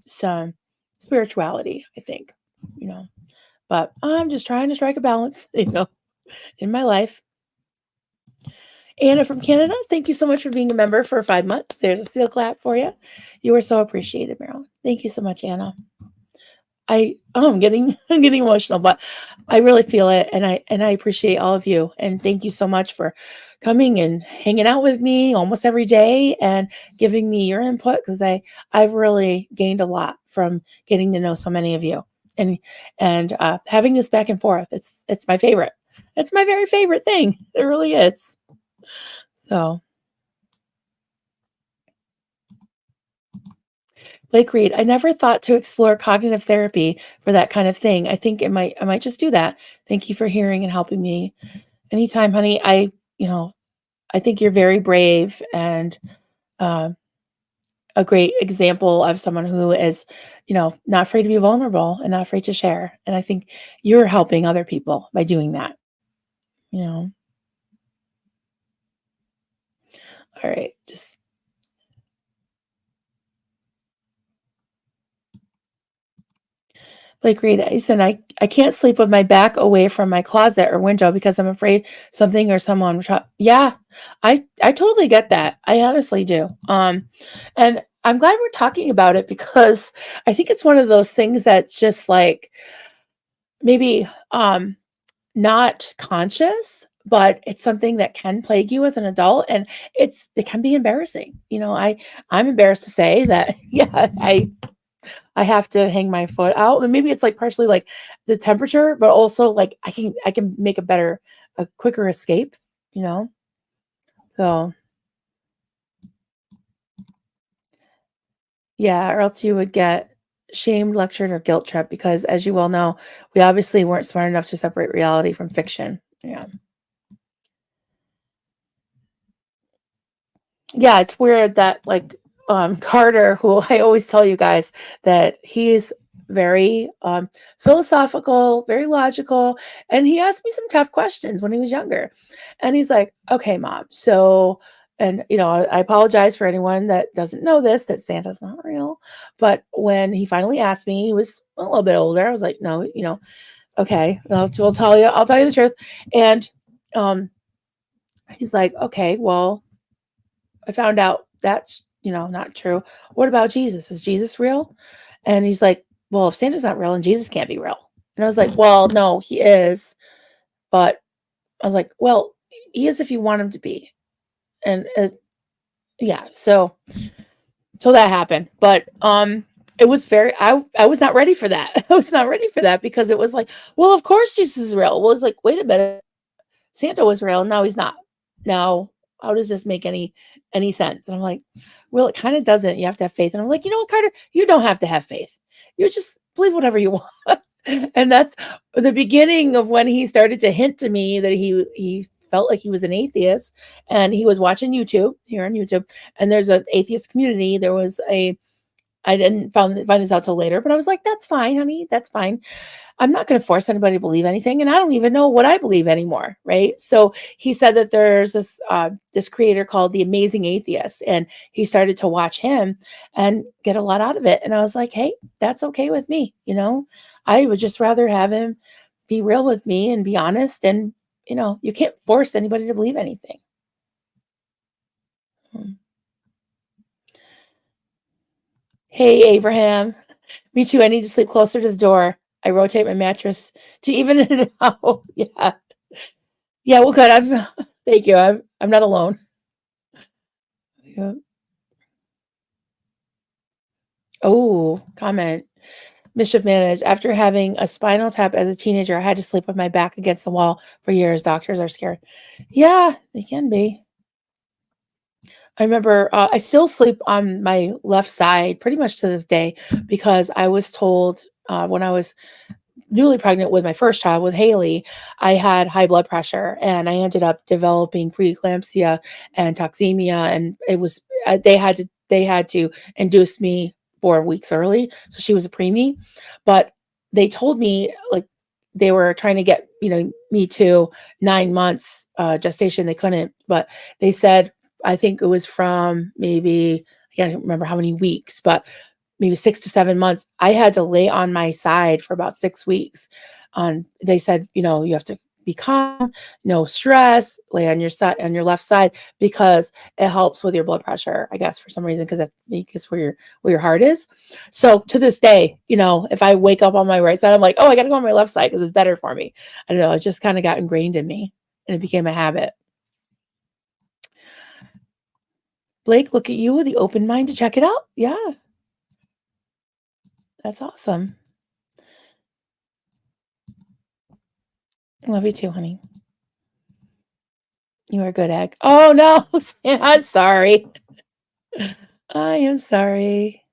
some spirituality, I think, you know, but I'm just trying to strike a balance, in my life. Anna from Canada, thank you so much for being a member for 5 months. There's a steel clap for you. You are so appreciated, Marilyn. Thank you so much, Anna. I'm getting I'm getting emotional, but I really feel it, and I appreciate all of you, and thank you so much for coming and hanging out with me almost every day and giving me your input because I've really gained a lot from getting to know so many of you and having this back and forth. It's my favorite. It's my very favorite thing. It really is. So Blake Reed, I never thought to explore cognitive therapy for that kind of thing. I might just do that. Thank you for hearing and helping me. Anytime, honey. I think you're very brave and uh, a great example of someone who is, not afraid to be vulnerable and not afraid to share. And I think you're helping other people by doing that. You know. All right, just Blake Reed, I said, I can't sleep with my back away from my closet or window because I'm afraid something or someone will try. Yeah, I totally get that. I honestly do. And I'm glad we're talking about it because I think it's one of those things that's just like maybe not conscious, but it's something that can plague you as an adult, and it can be embarrassing. I'm embarrassed to say that. Yeah, I have to hang my foot out. And maybe it's like partially like the temperature, but also like I can make a quicker escape, you know? So yeah, or else you would get shamed, lectured, or guilt tripped because as you well know, we obviously weren't smart enough to separate reality from fiction. Yeah. Yeah, it's weird that like Carter, who I always tell you guys that he's very philosophical, very logical, and he asked me some tough questions when he was younger. And he's like, "Okay, mom, so." And I apologize for anyone that doesn't know this, that Santa's not real. But when he finally asked me, he was a little bit older. I was like, "No, okay, we'll tell you. I'll tell you the truth." And um, he's like, "Okay, well, I found out that's, not true. What about Jesus? Is Jesus real?" And he's like, "Well, if Santa's not real, and Jesus can't be real." And I was like, "Well, no, he is." But I was like, "Well, he is if you want him to be." And yeah, so that happened. But it was I was not ready for that. I was not ready for that because it was like, well, of course Jesus is real. Well, it's like, wait a minute. Santa was real. No, he's not. Now, how does this make any sense? And I'm like, well, it kind of doesn't. You have to have faith. And I'm like, you know what, Carter? You don't have to have faith. You just believe whatever you want. And that's the beginning of when he started to hint to me that he felt like he was an atheist, and he was watching YouTube here on YouTube. And there's an atheist community. There was I didn't find this out till later, but I was like, "That's fine, honey. That's fine. I'm not gonna force anybody to believe anything, and I don't even know what I believe anymore," right? So, he said that there's this creator called The Amazing Atheist, and he started to watch him and get a lot out of it, and I was like, "Hey, that's okay with me," you know? I would just rather have him be real with me and be honest, and, you can't force anybody to believe anything. Mm. Hey, Abraham. Me too, I need to sleep closer to the door. I rotate my mattress to even it out. Yeah. Yeah, well, good. Thank you. I'm not alone. Yeah. Oh, comment. Mischief managed. After having a spinal tap as a teenager, I had to sleep with my back against the wall for years. Doctors are scared. Yeah, they can be. I remember I still sleep on my left side pretty much to this day because I was told when I was newly pregnant with my first child with Haley, I had high blood pressure and I ended up developing preeclampsia and toxemia, and it was they had to induce me 4 weeks early, so she was a preemie, but they told me like they were trying to get me to 9 months gestation. They couldn't, but they said I think it was from maybe I can't remember how many weeks, but maybe 6 to 7 months, I had to lay on my side for about 6 weeks. They said, you have to be calm, no stress, lay on your side on your left side because it helps with your blood pressure, I guess for some reason, because that's because where your heart is. So to this day, if I wake up on my right side, I'm like, oh, I gotta go on my left side because it's better for me. I don't know, it just kind of got ingrained in me and it became a habit. Blake, look at you with the open mind to check it out. Yeah, that's awesome. Love you too, honey. You are a good egg. Oh, no. I'm sorry. I am sorry.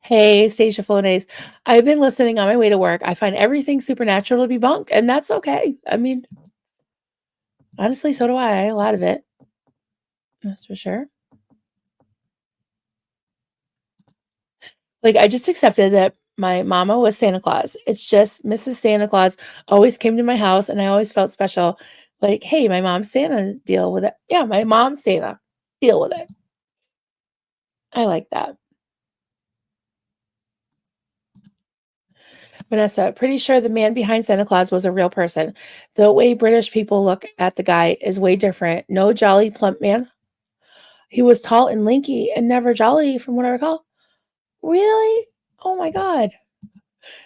Hey, Stacia Flonase. I've been listening on my way to work. I find everything supernatural to be bunk, and that's okay. I mean, honestly, so do I. A lot of it. That's for sure. Like, I just accepted that my mama was Santa Claus. It's just Mrs. Santa Claus always came to my house, and I always felt special. Like, hey, my mom's Santa, deal with it. Yeah, my mom's Santa, deal with it. I like that. Vanessa, pretty sure the man behind Santa Claus was a real person. The way British people look at the guy is way different. No jolly plump man. He was tall and lanky and never jolly, from what I recall. Really? Oh my God.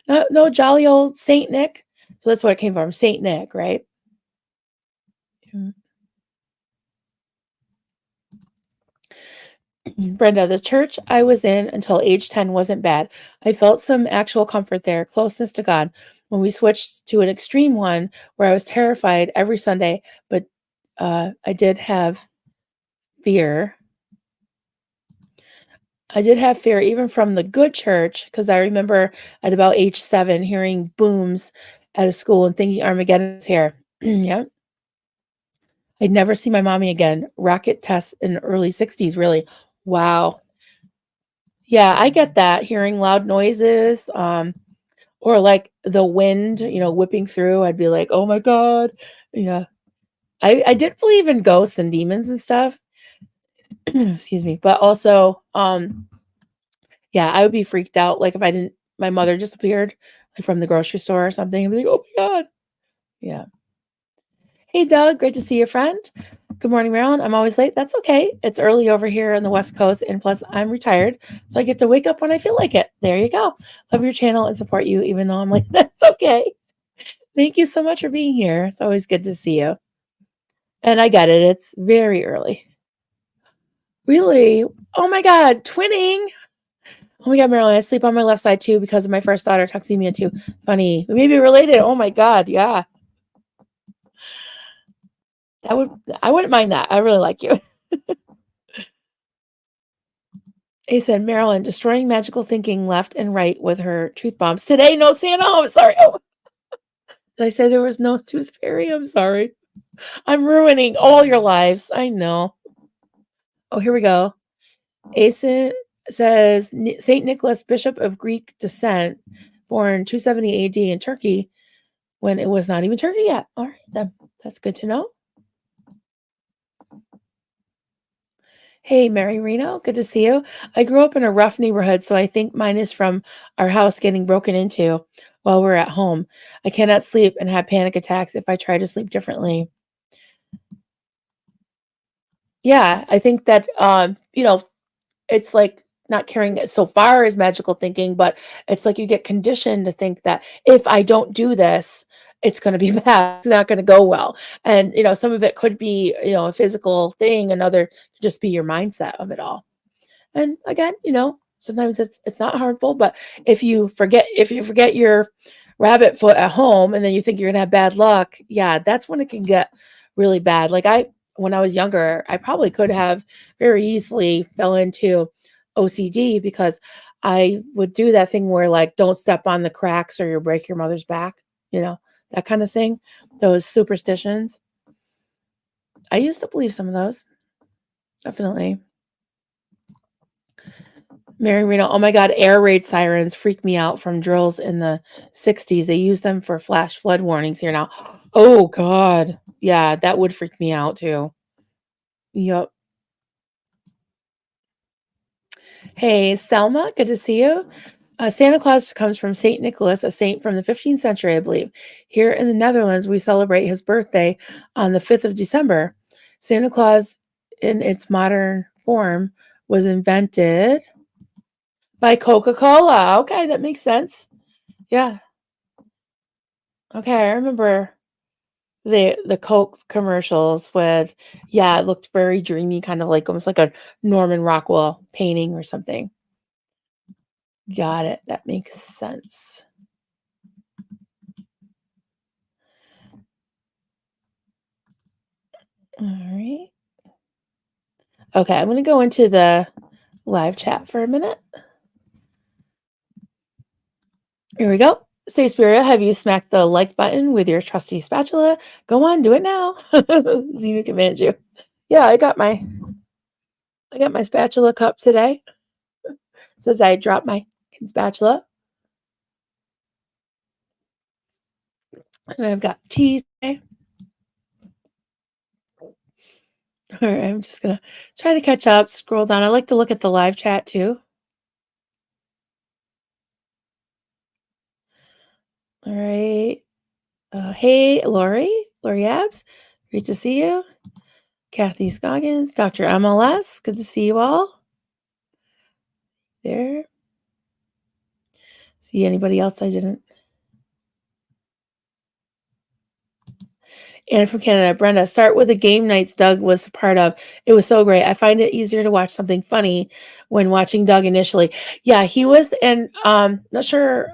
No jolly old Saint Nick. So that's where it came from. Saint Nick, right? Mm. Brenda, the church I was in until age 10 wasn't bad. I felt some actual comfort there, closeness to God. When we switched to an extreme one where I was terrified every Sunday, but I did have fear. I did have fear even from the good church because I remember at about age 7 hearing booms at a school and thinking Armageddon's here. Yeah. I'd never see my mommy again. Rocket tests in the early 60s, really. Wow. Yeah, I get that. Hearing loud noises, or like the wind, whipping through, I'd be like, oh my God. Yeah. I did believe in ghosts and demons and stuff. Excuse me. But also, yeah, I would be freaked out, like, if I didn't my mother disappeared, like, from the grocery store or something, I'd be like, "Oh my god." Yeah. "Hey, Doug, great to see you, friend." "Good morning, Marilyn. I'm always late." "That's okay. It's early over here on the West Coast, and plus I'm retired, so I get to wake up when I feel like it." There you go. "Love your channel and support you even though I'm like, "That's okay. Thank you so much for being here. It's always good to see you." And I get it. It's very early. Really? Oh my god, twinning. Oh my god, Marilyn, I sleep on my left side too because of my first daughter, toxemia too. Funny. We may be related. Oh my god, yeah. That would I wouldn't mind that. I really like you. He said, Marilyn, destroying magical thinking left and right with her truth bombs. Today, no Santa. Oh, I'm sorry. Oh, did I say there was no tooth fairy? I'm sorry. I'm ruining all your lives. I know. Oh, here we go. Asen It says Saint Nicholas, Bishop of Greek descent, born 270 AD in Turkey when it was not even Turkey yet. All right, then that's good to know. Hey, Mary Reno, good to see you. I grew up in a rough neighborhood, so I think mine is from our house getting broken into while we're at home. I cannot sleep and have panic attacks if I try to sleep differently. Yeah, I think that it's like not carrying it so far as magical thinking, but it's like you get conditioned to think that if I don't do this, it's going to be bad. It's not going to go well. And, some of it could be, a physical thing, another could just be your mindset of it all. And again, sometimes it's not harmful, but if you forget your rabbit foot at home and then you think you're gonna have bad luck, yeah, that's when it can get really bad. Like when I was younger, I probably could have very easily fell into OCD because I would do that thing where like don't step on the cracks or you'll break your mother's back, you know, that kind of thing. Those superstitions. I used to believe some of those, definitely. Mary Reno, oh my God, air raid sirens freak me out from drills in the 60s. They use them for flash flood warnings here now. Oh God. Yeah, that would freak me out too. Yep. Hey, Selma, good to see you. Santa Claus comes from Saint Nicholas, a saint from the 15th century, I believe. Here in the Netherlands, we celebrate his birthday on the 5th of December. Santa Claus, in its modern form, was invented by Coca-Cola. Okay, that makes sense. Yeah. Okay, I remember the Coke commercials with, yeah, it looked very dreamy, kind of like almost like a Norman Rockwell painting or something. Got it. That makes sense. All right. Okay, I'm going to go into the live chat for a minute. Here we go. Stay Spirit, have you smacked the like button with your trusty spatula? Go on, do it now. Xena commands you. Yeah, I got my spatula cup today. Says I dropped my spatula. And I've got tea today. All right, I'm just gonna try to catch up, scroll down. I like to look at the live chat too. All right. Hey, Lori Abs, great to see you. Kathy Scoggins, Dr. MLS, good to see you all. There. See anybody else I didn't? And from Canada, Brenda, start with the game nights Doug was a part of. It was so great. I find it easier to watch something funny when watching Doug initially. Yeah, he was, and not sure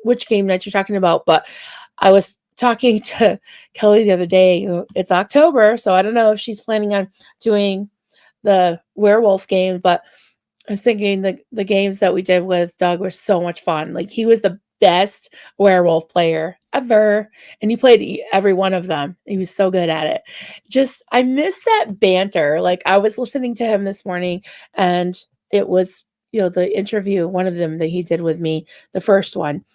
which game nights you're talking about, but I was talking to Kelly the other day. It's October, so I don't know if she's planning on doing the werewolf game, but I was thinking the games that we did with Doug were so much fun. Like he was the best werewolf player ever, and he played every one of them. He was so good at it. Just I miss that banter. Like I was listening to him this morning, and it was the interview, one of them that he did with me, the first one,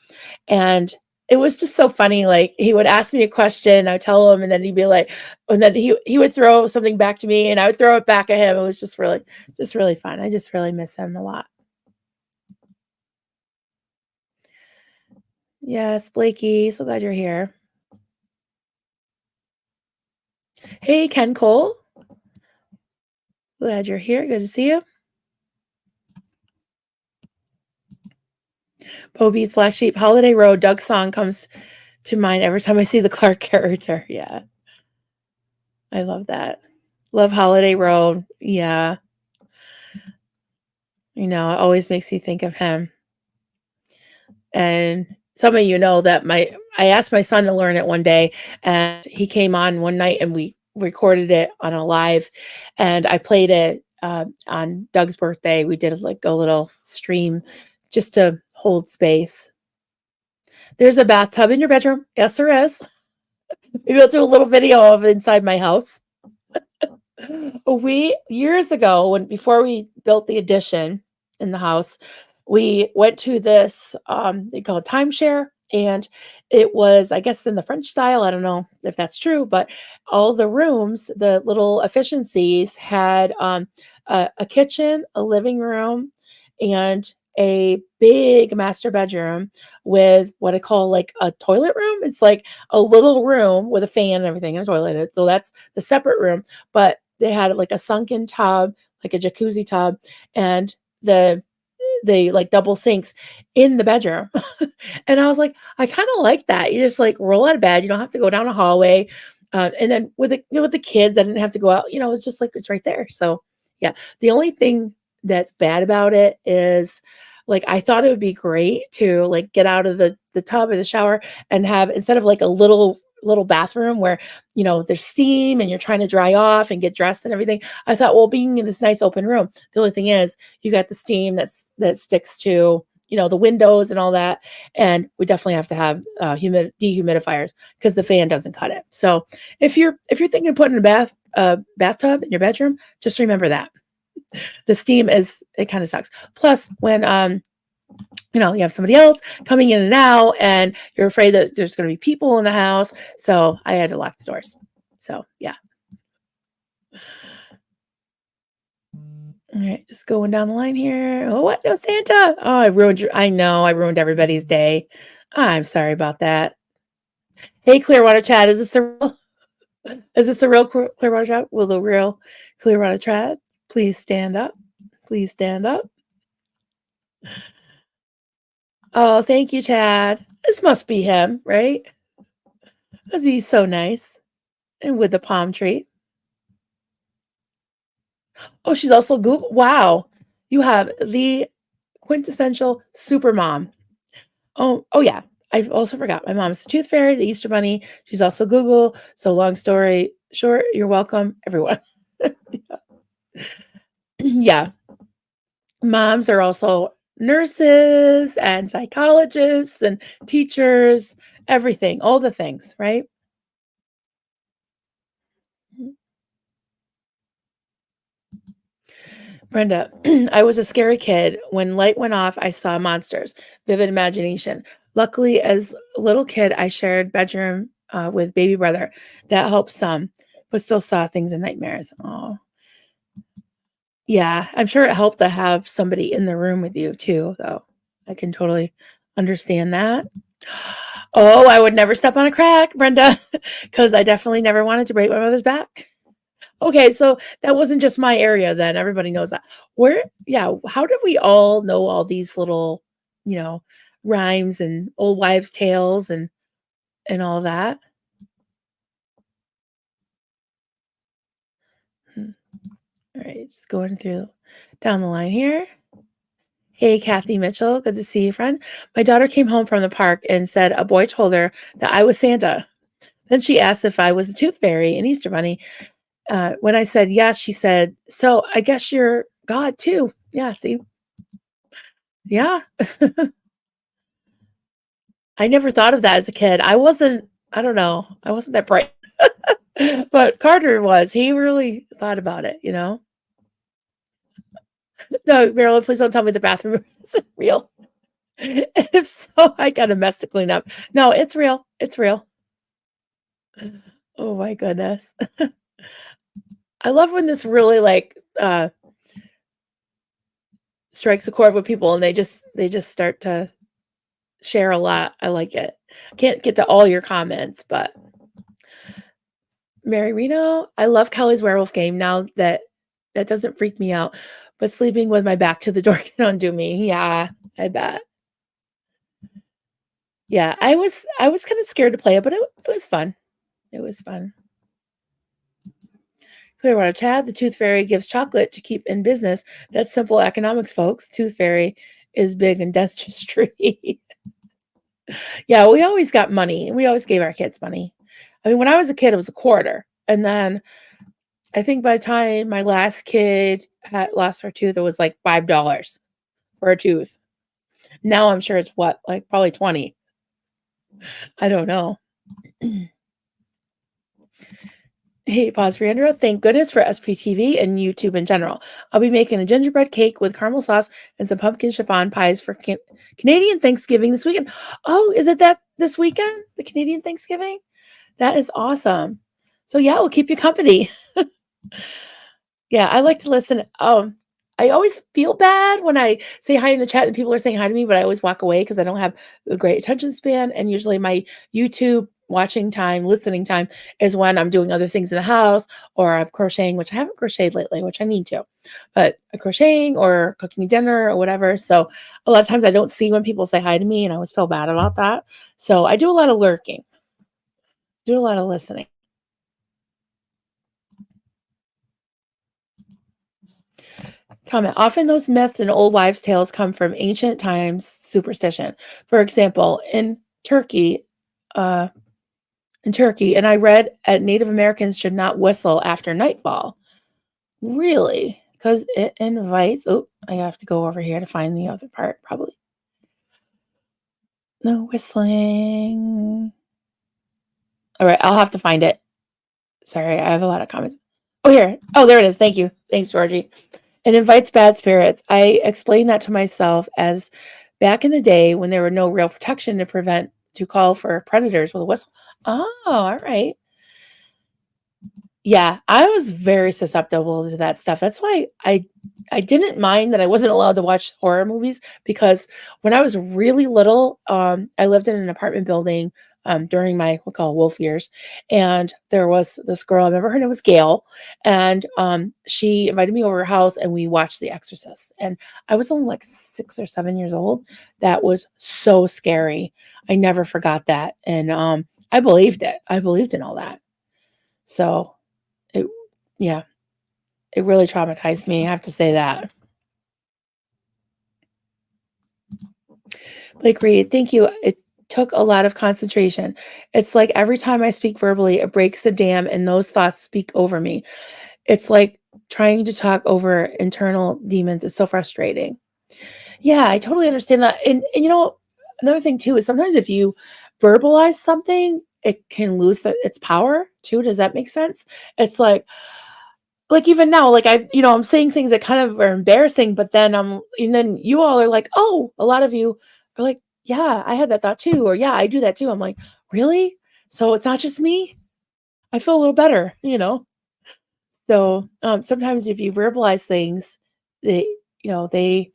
and it was just so funny. Like he would ask me a question, I would tell him, and then he'd be like, and then he would throw something back to me, and I would throw it back at him. It was just really fun. I just really miss him a lot. Yes, Blakey, so glad you're here. Hey, Ken Cole, glad you're here. Good to see you. Bobby's Black Sheep, Holiday Road. Doug's song comes to mind every time I see the Clark character. Yeah, I love that. Love Holiday Road. Yeah. It always makes me think of him. And some of you know that I asked my son to learn it one day, and he came on one night and we recorded it on a live, and I played it on Doug's birthday. We did like a little stream just to hold space. There's a bathtub in your bedroom. Yes, there is. Maybe I'll do a little video of inside my house. We years ago, before we built the addition, in the house. We went to this, they call it timeshare, and it was, I guess, in the French style. I don't know if that's true, but all the rooms, the little efficiencies had a kitchen, a living room, and a big master bedroom with what I call like a toilet room. It's like a little room with a fan and everything and a toilet. So that's the separate room. But they had like a sunken tub, like a jacuzzi tub, and the they like double sinks in the bedroom. And I was like, I kind of like that. You just like roll out of bed. You don't have to go down a hallway. And then with with the kids, I didn't have to go out. It's just like it's right there. So yeah, the only thing that's bad about it is like I thought it would be great to like get out of the tub or the shower and have, instead of like a little bathroom where there's steam and you're trying to dry off and get dressed and everything. I thought, well, being in this nice open room, the only thing is you got the steam that sticks to the windows and all that, and we definitely have to have dehumidifiers because the fan doesn't cut it. So if you're thinking of putting a bathtub in your bedroom, just remember that the steam it kind of sucks. Plus, when you have somebody else coming in and out, and you're afraid that there's going to be people in the house. So I had to lock the doors. So yeah. All right, just going down the line here. Oh, what? No Santa. Oh, I know I ruined everybody's day. I'm sorry about that. Hey, Clearwater Chat, is this the real Clearwater Chat? Will the real Clearwater Chat please stand up? Please stand up. Oh, thank you, Chad. This must be him, right? Because he's so nice. And with the palm tree. Oh, she's also Google. Wow. You have the quintessential super mom. Oh yeah. I also forgot. My mom's the Tooth Fairy, the Easter Bunny. She's also Google. So long story short, you're welcome, everyone. Yeah. Moms are also nurses and psychologists and teachers, everything, all the things, right? Brenda, I was a scary kid. When light went off, I saw monsters. Vivid imagination. Luckily, as a little kid, I shared bedroom with baby brother. That helped some, but still saw things in nightmares. Oh, yeah. I'm sure it helped to have somebody in the room with you too, though. I can totally understand that. Oh, I would never step on a crack, Brenda, because I definitely never wanted to break my mother's back. Okay, so that wasn't just my area then. Everybody knows that. Yeah, how did we all know all these little, you know, rhymes and old wives' tales and all that? Hmm. All right, just going through down the line here. Hey, Kathy Mitchell, good to see you, friend. My daughter came home from the park and said a boy told her that I was Santa. Then she asked if I was a tooth fairy and Easter bunny. When I said yes, she said, "So I guess you're God too." Yeah, see, yeah. I never thought of that as a kid. I don't know, I wasn't that bright. But Carter was. He really thought about it. No, Marilyn, please don't tell me the bathroom isn't real. If so, I got a mess to clean up. No, it's real. It's real. Oh my goodness. I love when this really like strikes a chord with people and they just start to share a lot. I like it. Can't get to all your comments, but Mary Reno, I love Kelly's werewolf game now that doesn't freak me out, but sleeping with my back to the door can undo me. Yeah, I bet. Yeah, I was kind of scared to play it, but it was fun. It was fun. Clearwater Chad, the Tooth Fairy gives chocolate to keep in business. That's simple economics, folks. Tooth Fairy is big in dentistry. Yeah, we always got money. We always gave our kids money. I mean, when I was a kid, it was a quarter. And then I think by the time my last kid had lost her tooth, it was like $5 for a tooth. Now I'm sure it's what, like probably 20. I don't know. Hey, pause for Andrew. Thank goodness for SPTV and YouTube in general. I'll be making a gingerbread cake with caramel sauce and some pumpkin chiffon pies for Canadian Thanksgiving this weekend. Oh, is it that this weekend? The Canadian Thanksgiving? That is awesome. So yeah, we'll keep you company. Yeah, I like to listen. I always feel bad when I say hi in the chat and people are saying hi to me, but I always walk away because I don't have a great attention span. And usually my YouTube watching time, listening time is when I'm doing other things in the house or I'm crocheting, which I haven't crocheted lately, which I need to, but crocheting or cooking dinner or whatever. So a lot of times I don't see when people say hi to me and I always feel bad about that. So I do a lot of lurking, do a lot of listening. Comment. Often those myths and old wives' tales come from ancient times superstition. For example, uh, and I read Native Americans should not whistle after nightfall. Really? Because it invites. Oh, I have to go over here to find the other part, probably. No whistling. All right, I'll have to find it. Sorry, I have a lot of comments. Oh, here. Oh, there it is. Thank you. Thanks, Georgie. It invites bad spirits. I explained that to myself as back in the day when there were no real protection to call for predators with a whistle. Oh, all right. Yeah, I was very susceptible to that stuff. That's why I didn't mind that I wasn't allowed to watch horror movies because when I was really little, I lived in an apartment building during my we'll call wolf years, and there was this girl. I remember her name was Gail, and she invited me over her house, and we watched The Exorcist. And I was only like 6 or 7 years old. That was so scary. I never forgot that, and I believed it. I believed in all that. So. It yeah, it really traumatized me, I have to say that. Blake Reed, thank you. It took a lot of concentration. It's like every time I speak verbally, it breaks the dam and those thoughts speak over me. It's like trying to talk over internal demons. It's so frustrating. Yeah, I totally understand that. And another thing too is sometimes if you verbalize something, it can lose its power too. Does that make sense? It's like even now, like I'm saying things that kind of are embarrassing, but then and then you all are like, oh, a lot of you are like, yeah, I had that thought too, or yeah, I do that too. I'm like, really? So it's not just me? I feel a little better. So sometimes if you verbalize things, they, they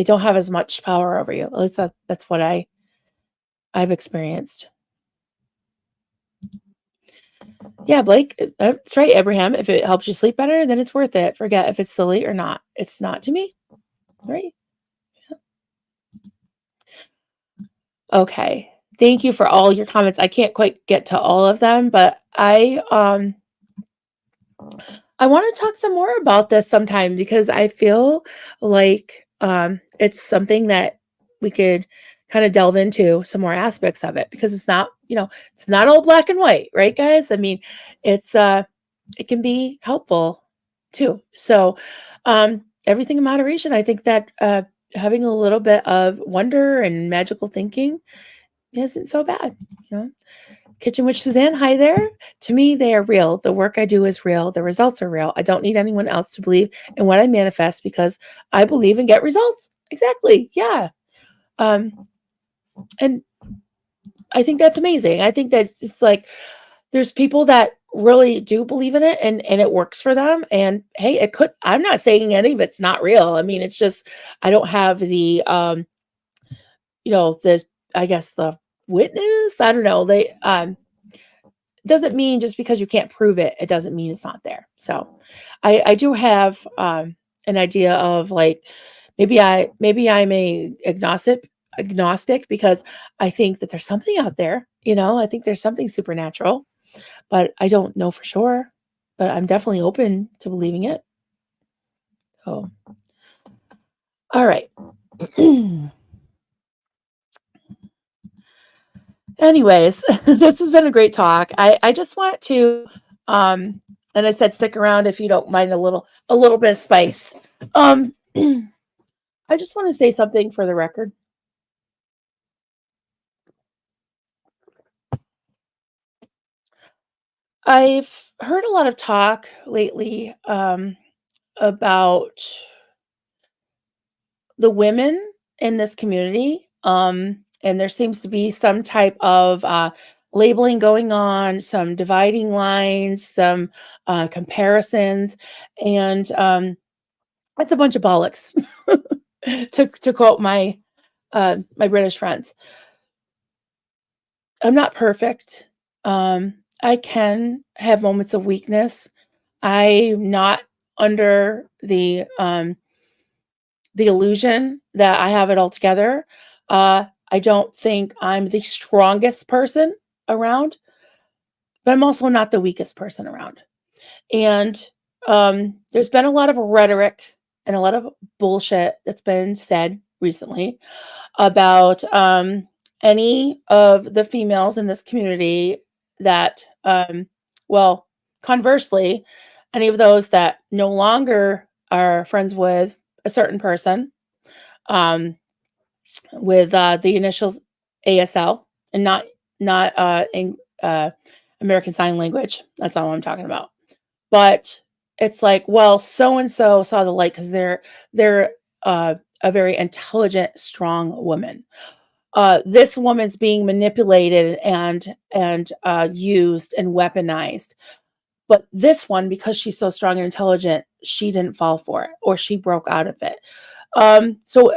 don't have as much power over you. At least that's what I've experienced. Yeah, Blake, that's right, Abraham. If it helps you sleep better, then it's worth it. Forget if it's silly or not. It's not to me, right? Okay. Thank you for all your comments. I can't quite get to all of them, but I want to talk some more about this sometime because I feel like it's something that we could kind of delve into some more aspects of it because it's not all black and white, right guys? I mean, it can be helpful too. So, everything in moderation. I think that having a little bit of wonder and magical thinking isn't so bad, you know. Kitchen Witch Suzanne, hi there. To me, they are real. The work I do is real. The results are real. I don't need anyone else to believe in what I manifest because I believe and get results. Exactly. Yeah. And I think that's amazing. I think that it's like there's people that really do believe in it and it works for them. And hey, I'm not saying any of it's not real. I mean, it's just I don't have the I guess the witness. I don't know. They doesn't mean just because you can't prove it, it doesn't mean it's not there. So I do have an idea of like maybe I'm a agnostic because I think that there's something out there, I think there's something supernatural, but I don't know for sure. But I'm definitely open to believing it. Oh, all right. Anyways, this has been a great talk. I just want to um and I said stick around if you don't mind a little bit of spice. Um I just want to say something for the record. I've heard a lot of talk lately about the women in this community. And there seems to be some type of labeling going on, some dividing lines, some comparisons, and it's a bunch of bollocks, to quote my British friends. I'm not perfect. I can have moments of weakness. I'm not under the illusion that I have it all together. I don't think I'm the strongest person around, but I'm also not the weakest person around. And there's been a lot of rhetoric and a lot of bullshit that's been said recently about any of the females in this community that, well, conversely, any of those that no longer are friends with a certain person, um, with the initials ASL and not American Sign Language. That's all I'm talking about. But it's like, well, so and so saw the light because they're a very intelligent, strong woman. This woman's being manipulated and used and weaponized. But this one, because she's so strong and intelligent, she didn't fall for it or she broke out of it. Um, so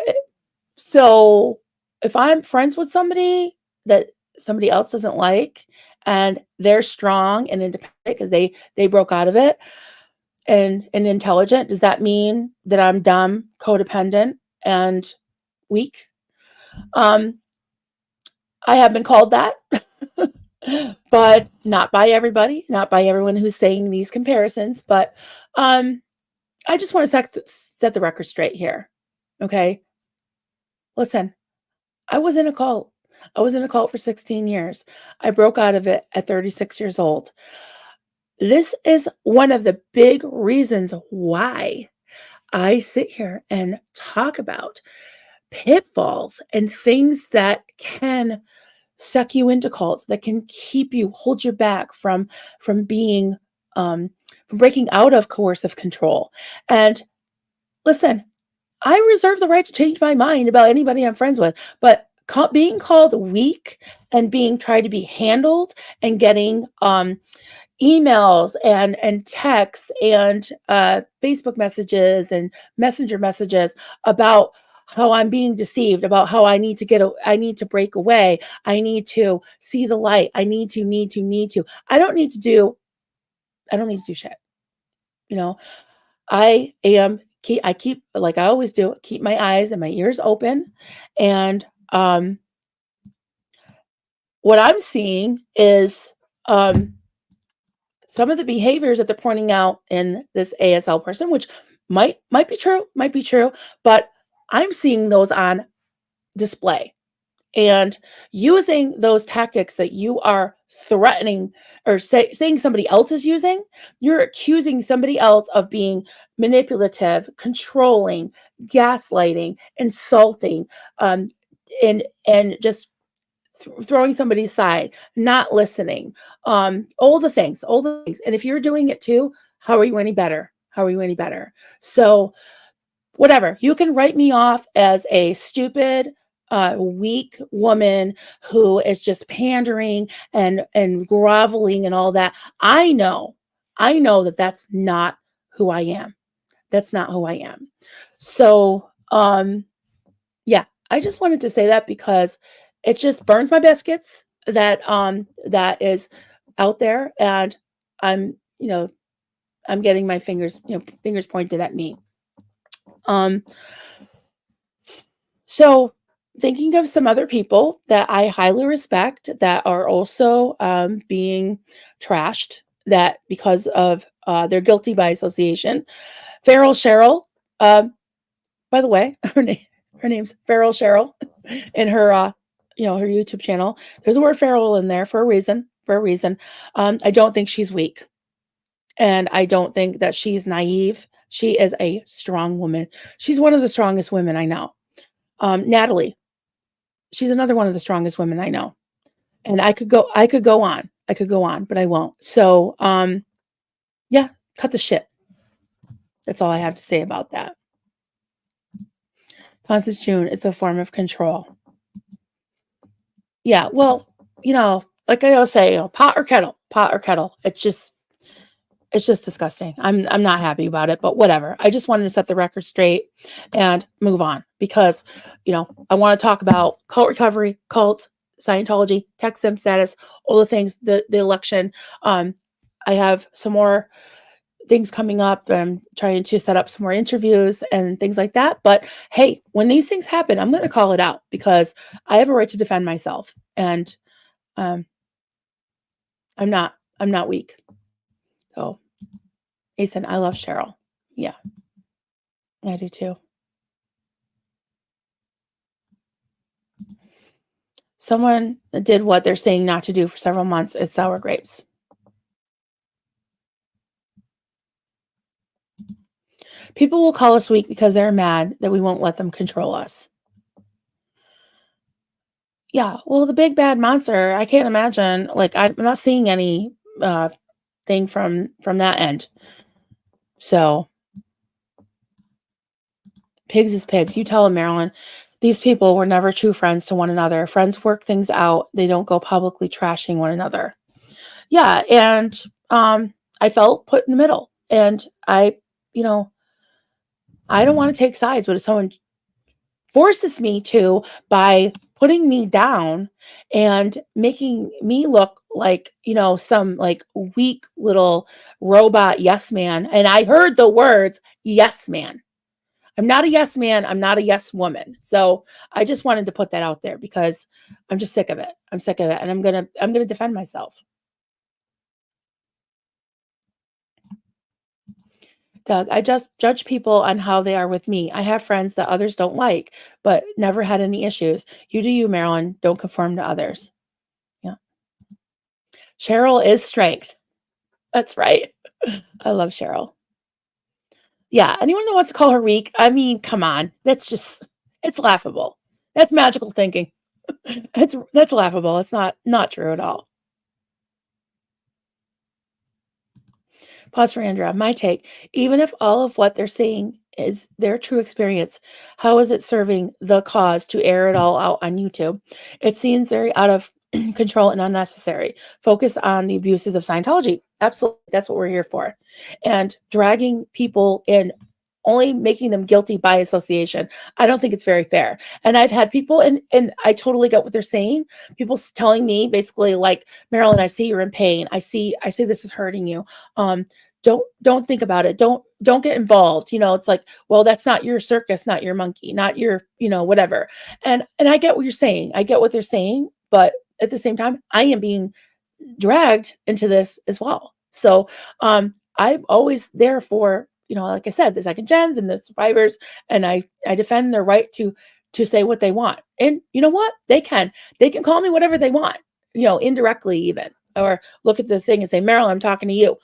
so if I'm friends with somebody that somebody else doesn't like and they're strong and independent because they broke out of it and intelligent, does that mean that I'm dumb, codependent, and weak? Um, I have been called that, but not by everybody, not by everyone who's saying these comparisons. But I just want to set the record straight here. Okay. Listen, I was in a cult. I was in a cult for 16 years. I broke out of it at 36 years old. This is one of the big reasons why I sit here and talk about pitfalls and things that can suck you into cults, that can keep you, hold you back from being from breaking out of coercive control. And listen, I reserve the right to change my mind about anybody I'm friends with, but being called weak and being tried to be handled and getting emails and texts and Facebook messages and messenger messages about how I'm being deceived, about how I need to I need to break away, I need to see the light, I need to. I don't need to do shit. You know, I keep, like I always do, keep my eyes and my ears open. And what I'm seeing is some of the behaviors that they're pointing out in this ASL person, which might be true, but I'm seeing those on display. And using those tactics that you are threatening or saying somebody else is using, you're accusing somebody else of being manipulative, controlling, gaslighting, insulting, um, and just throwing somebody's side, not listening, all the things. And if you're doing it too, how are you any better? How are you any better? So whatever, you can write me off as a stupid, weak woman who is just pandering and groveling and all that. I know that that's not who I am. That's not who I am. So, yeah, I just wanted to say that because it just burns my biscuits that that is out there, and I'm you know I'm getting my fingers pointed at me. Um, so thinking of some other people that I highly respect that are also being trashed that because of they're guilty by association. Feral Cheryl, by the way, her name's Feral Cheryl in her her YouTube channel. There's a word feral in there for a reason. For a reason. I don't think she's weak, and I don't think that she's naive. She is a strong woman. She's one of the strongest women I know. Natalie, she's another one of the strongest women I know. And I could go on. I could go on, but I won't. So, yeah, cut the shit. That's all I have to say about that. Constance June, it's a form of control. Yeah, well, like I always say, pot or kettle, pot or kettle. It's just disgusting. I'm not happy about it, but whatever. I just wanted to set the record straight and move on because, I want to talk about cult recovery, cults, Scientology, tech sim status, all the things, the election. I have some more things coming up. I'm trying to set up some more interviews and things like that. But hey, when these things happen, I'm going to call it out because I have a right to defend myself, and um, I'm not weak. So, Mason, I love Cheryl. Yeah, I do too. Someone did what they're saying not to do for several months. It's sour grapes. People will call us weak because they're mad that we won't let them control us. Yeah, well, the big bad monster, I can't imagine. Like, I'm not seeing any thing from that end. So, pigs is pigs. You tell them, Marilyn. These people were never true friends to one another. Friends work things out. They don't go publicly trashing one another. Yeah, and I felt put in the middle, and you know, I don't want to take sides, but if someone forces me to by putting me down and making me look like, some like weak little robot yes man. And I heard the words yes man. I'm not a yes man. I'm not a yes woman. So I just wanted to put that out there because I'm just sick of it. I'm sick of it. And I'm gonna defend myself. Doug, I just judge people on how they are with me. I have friends that others don't like, but never had any issues. You do you, Marilyn. Don't conform to others. Yeah. Cheryl is strength. That's right. I love Cheryl. Yeah. Anyone that wants to call her weak, I mean, come on. It's laughable. That's magical thinking. That's laughable. It's not true at all. Pause for Andrea. My take. Even if all of what they're saying is their true experience, how is it serving the cause to air it all out on YouTube? It seems very out of control and unnecessary. Focus on the abuses of Scientology. Absolutely. That's what we're here for. And dragging people in, only making them guilty by association. I don't think it's very fair. And I've had people, and I totally get what they're saying. People telling me basically like, Marilyn, I see you're in pain. I see this is hurting you. Don't think about it. Don't get involved. It's like, well, that's not your circus, not your monkey, not your, whatever. And I get what you're saying. I get what they're saying, but at the same time, I am being dragged into this as well. So I'm always there for, like I said, the second gens and the survivors, and I defend their right to say what they want. And you know what? They can call me whatever they want, indirectly even, or look at the thing and say, Marilyn, I'm talking to you.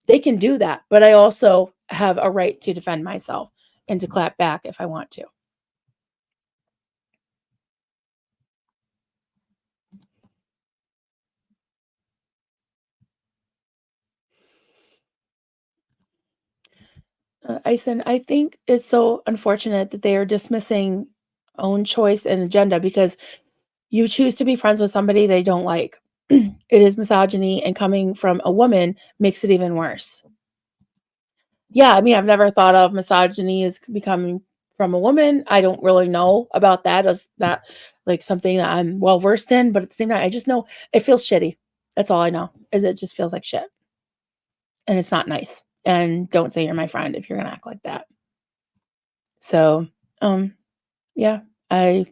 They can do that, but I also have a right to defend myself and to clap back if I want to. Ison, I think it's so unfortunate that they are dismissing own choice and agenda because you choose to be friends with somebody they don't like. It is misogyny, and coming from a woman makes it even worse. Yeah, I mean, I've never thought of misogyny as becoming from a woman. I don't really know about that as that like something that I'm well versed in, but at the same time, I just know it feels shitty. That's all I know, is it just feels like shit. And it's not nice. And don't say you're my friend if you're gonna act like that. So, yeah, I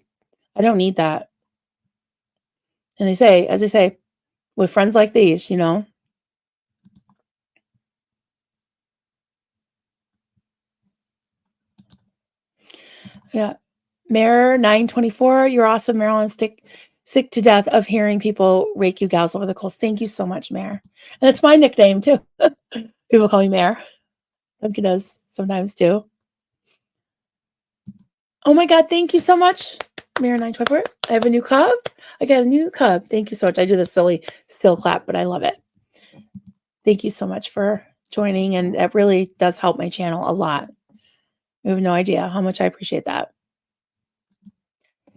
don't need that. And as they say, with friends like these, yeah. Mayor 924, you're awesome, Marilyn. Sick to death of hearing people rake you gals over the coals. Thank you so much, Mayor. And it's my nickname too. People call me Mayor. Duncan does sometimes too. Oh my God, thank you so much. Mirror 924. I have a new cub. I got a new cub. Thank you so much. I do this silly still clap, but I love it. Thank you so much for joining, and it really does help my channel a lot. You have no idea how much I appreciate that.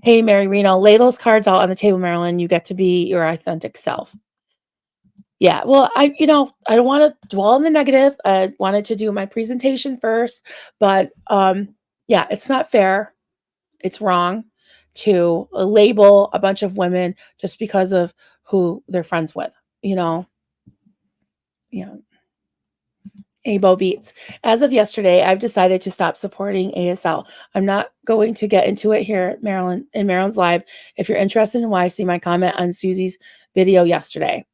Hey, Mary Reno, lay those cards out on the table, Marilyn. You get to be your authentic self. Yeah, well, I don't want to dwell on the negative. I wanted to do my presentation first, but yeah, it's not fair. It's wrong to label a bunch of women just because of who they're friends with. You know, yeah. ABO Beats. As of yesterday, I've decided to stop supporting ASL. I'm not going to get into it here, Marilyn, in Marilyn's live. If you're interested in why, see my comment on Susie's video yesterday.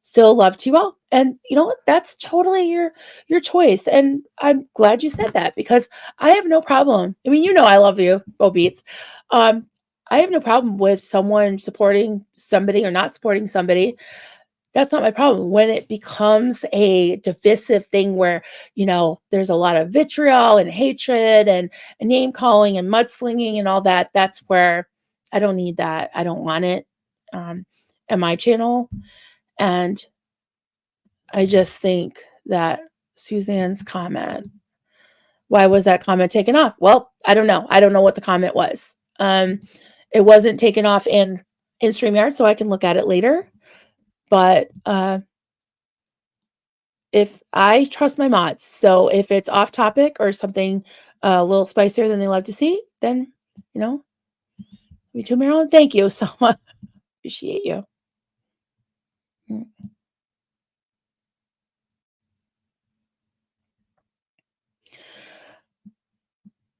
Still love to you all. And you know what? That's totally your choice. And I'm glad you said that because I have no problem. I mean, you know I love you, Bo Beats. I have no problem with someone supporting somebody or not supporting somebody. That's not my problem. When it becomes a divisive thing where, there's a lot of vitriol and hatred and name calling and mudslinging and all that, that's where I don't need that. I don't want it at my channel. And I just think that Suzanne's comment, why was that comment taken off? Well, I don't know. I don't know what the comment was. It wasn't taken off in StreamYard, so I can look at it later. But if I trust my mods, so if it's off topic or something a little spicier than they love to see, then, me too, Marilyn. Thank you so much. Appreciate you.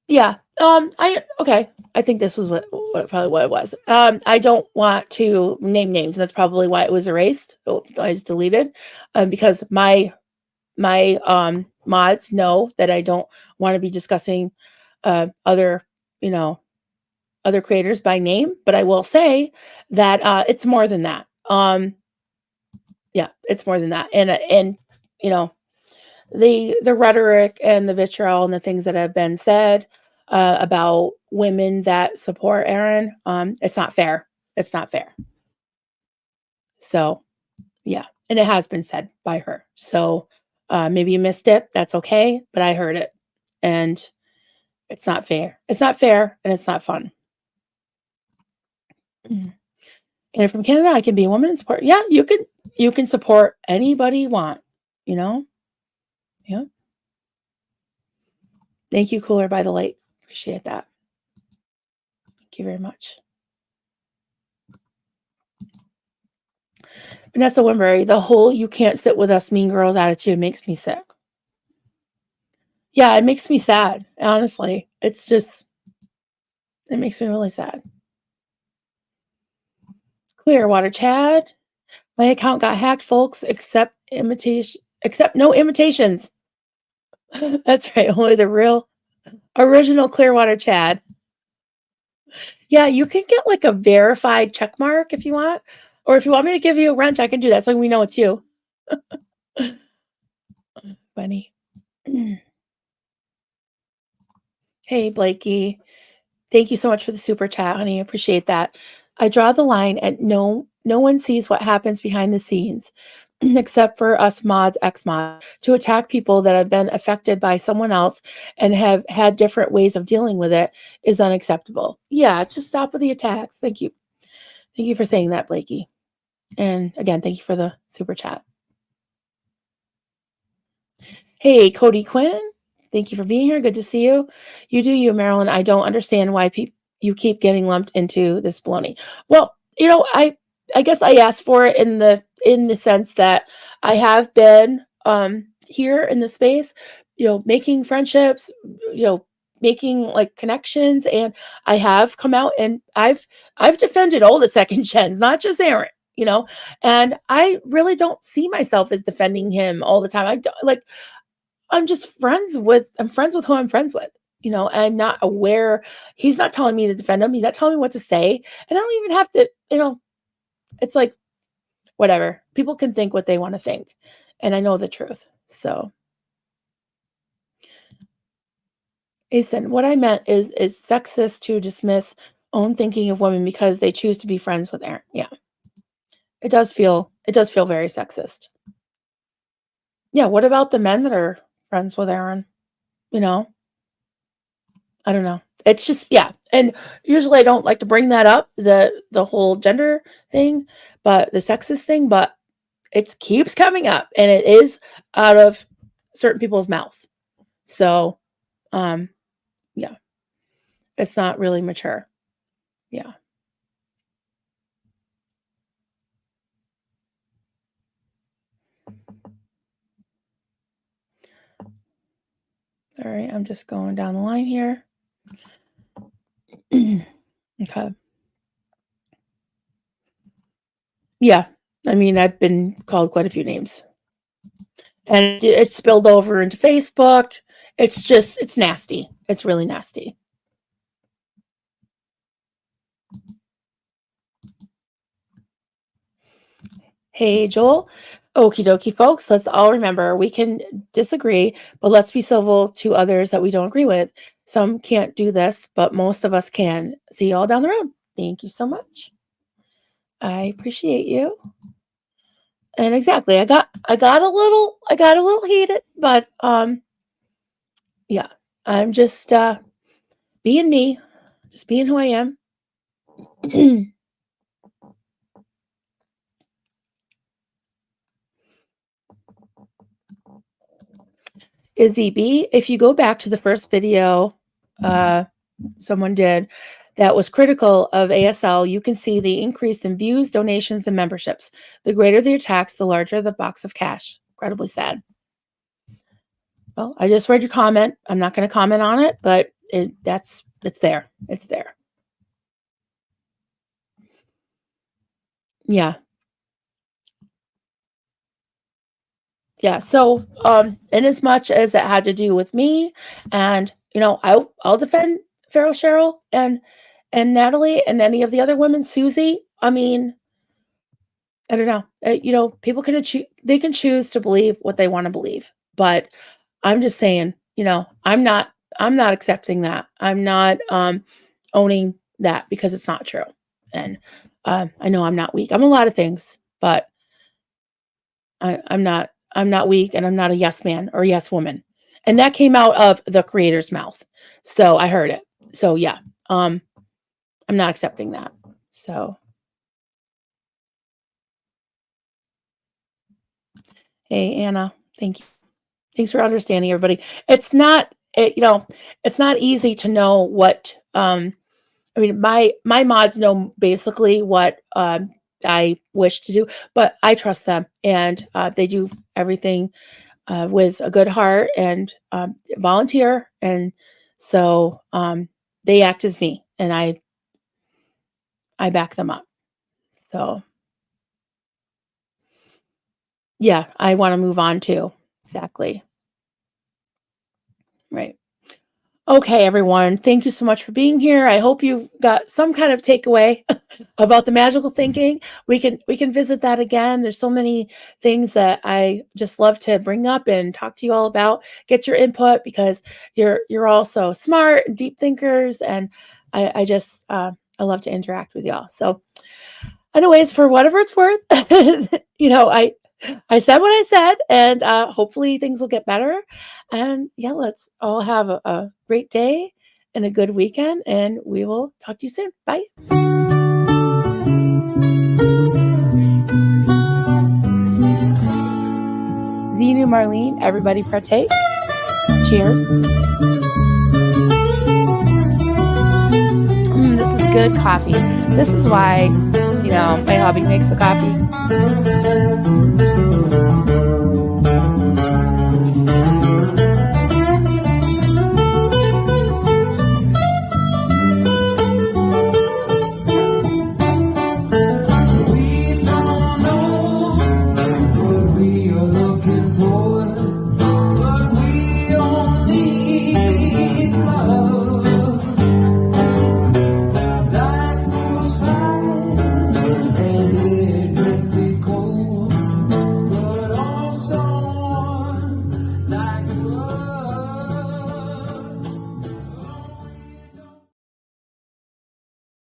Yeah. I think this was probably what it was. I don't want to name names. That's probably why it was erased. I just deleted because my mods know that I don't want to be discussing other other creators by name, but I will say that it's more than that. Yeah, it's more than that. And the rhetoric and the vitriol and the things that have been said about women that support Aaron, it's not fair. It's not fair. So, yeah, and it has been said by her. So maybe you missed it. That's okay, but I heard it, and it's not fair. It's not fair, and it's not fun. Mm. And from Canada, I can be a woman and support. Yeah, you can support anybody you want. Yeah. Thank you, Cooler by the Lake. Appreciate that. Thank you very much. Vanessa Wimbury, the whole "you can't sit with us mean girls" attitude makes me sick. Yeah, it makes me sad, honestly. It makes me really sad. Clearwater Chad, my account got hacked, folks, except no imitations. That's right, only the real original Clearwater Chad. Yeah, you can get like a verified check mark if you want. Or if you want me to give you a wrench, I can do that so we know it's you. Funny. Hey, Blakey. Thank you so much for the super chat, honey. I appreciate that. I draw the line at no one sees what happens behind the scenes except for us mods, ex-mods. To attack people that have been affected by someone else and have had different ways of dealing with it is unacceptable. Yeah, just stop with the attacks. Thank you. Thank you for saying that, Blakey. And again, thank you for the super chat. Hey, Cody Quinn. Thank you for being here. Good to see you. You do you, Marilyn. I don't understand why you keep getting lumped into this baloney. Well, I guess I asked for it in the sense that I have been here in the space, making friendships, making like connections, and I have come out and I've defended all the second gens, not just Aaron. And I really don't see myself as defending him all the time. I don't like. I'm friends with who I'm friends with. I'm not aware. He's not telling me to defend him. He's not telling me what to say. And I don't even have to, it's like, whatever. People can think what they want to think. And I know the truth. So, Asen, what I meant is sexist to dismiss own thinking of women because they choose to be friends with Aaron. Yeah. It does feel very sexist. Yeah, what about the men that are friends with Aaron? You know? I don't know. It's just yeah, and usually I don't like to bring that up, the whole gender thing, but the sexist thing, but it keeps coming up, and it is out of certain people's mouth. So, um, yeah, it's not really mature. Yeah. All right, I'm just going down the line here. Okay. Yeah. I mean, I've been called quite a few names. And it's spilled over into Facebook. It's nasty. It's really nasty. Hey, Joel. Okie dokie, folks. Let's all remember we can disagree, but let's be civil to others that we don't agree with. Some can't do this, but most of us can. See you all down the road. Thank you so much. I appreciate you. And exactly, I got a little heated, but yeah, I'm just being me, just being who I am. Izzy B, if you go back to the first video someone did that was critical of ASL, you can see the increase in views, donations, and memberships. The greater the attacks, the larger the box of cash. Incredibly sad. Well, I just read your comment. I'm not going to comment on it, but it's there. It's there. Yeah. Yeah. So, in as much as it had to do with me, and I'll defend Farrell Cheryl and Natalie and any of the other women, Susie. I mean, I don't know. People they can choose to believe what they want to believe, but I'm just saying, I'm not accepting that. I'm not owning that because it's not true. And I know I'm not weak. I'm a lot of things, but I'm not weak, and I'm not a yes man or yes woman. And that came out of the creator's mouth. So I heard it. So yeah, I'm not accepting that. So hey, Anna, thank you. Thanks for understanding, everybody. It's not easy to know what. I mean, my mods know basically what I wish to do, but I trust them, and they do everything with a good heart and volunteer, and so they act as me, and I back them up. So yeah, I want to move on too. Exactly. Right. Okay, everyone. Thank you so much for being here. I hope you got some kind of takeaway about the magical thinking. We can visit that again. There's so many things that I just love to bring up and talk to you all about. Get your input because you're all so smart and deep thinkers, and I just I love to interact with y'all. So, anyways, for whatever it's worth, I said what I said, and hopefully things will get better. And yeah, let's all have a great day and a good weekend, and we will talk to you soon. Bye. Zenu, Marlene, everybody partake. Cheers. This is good coffee. This is why, my hubby makes the coffee.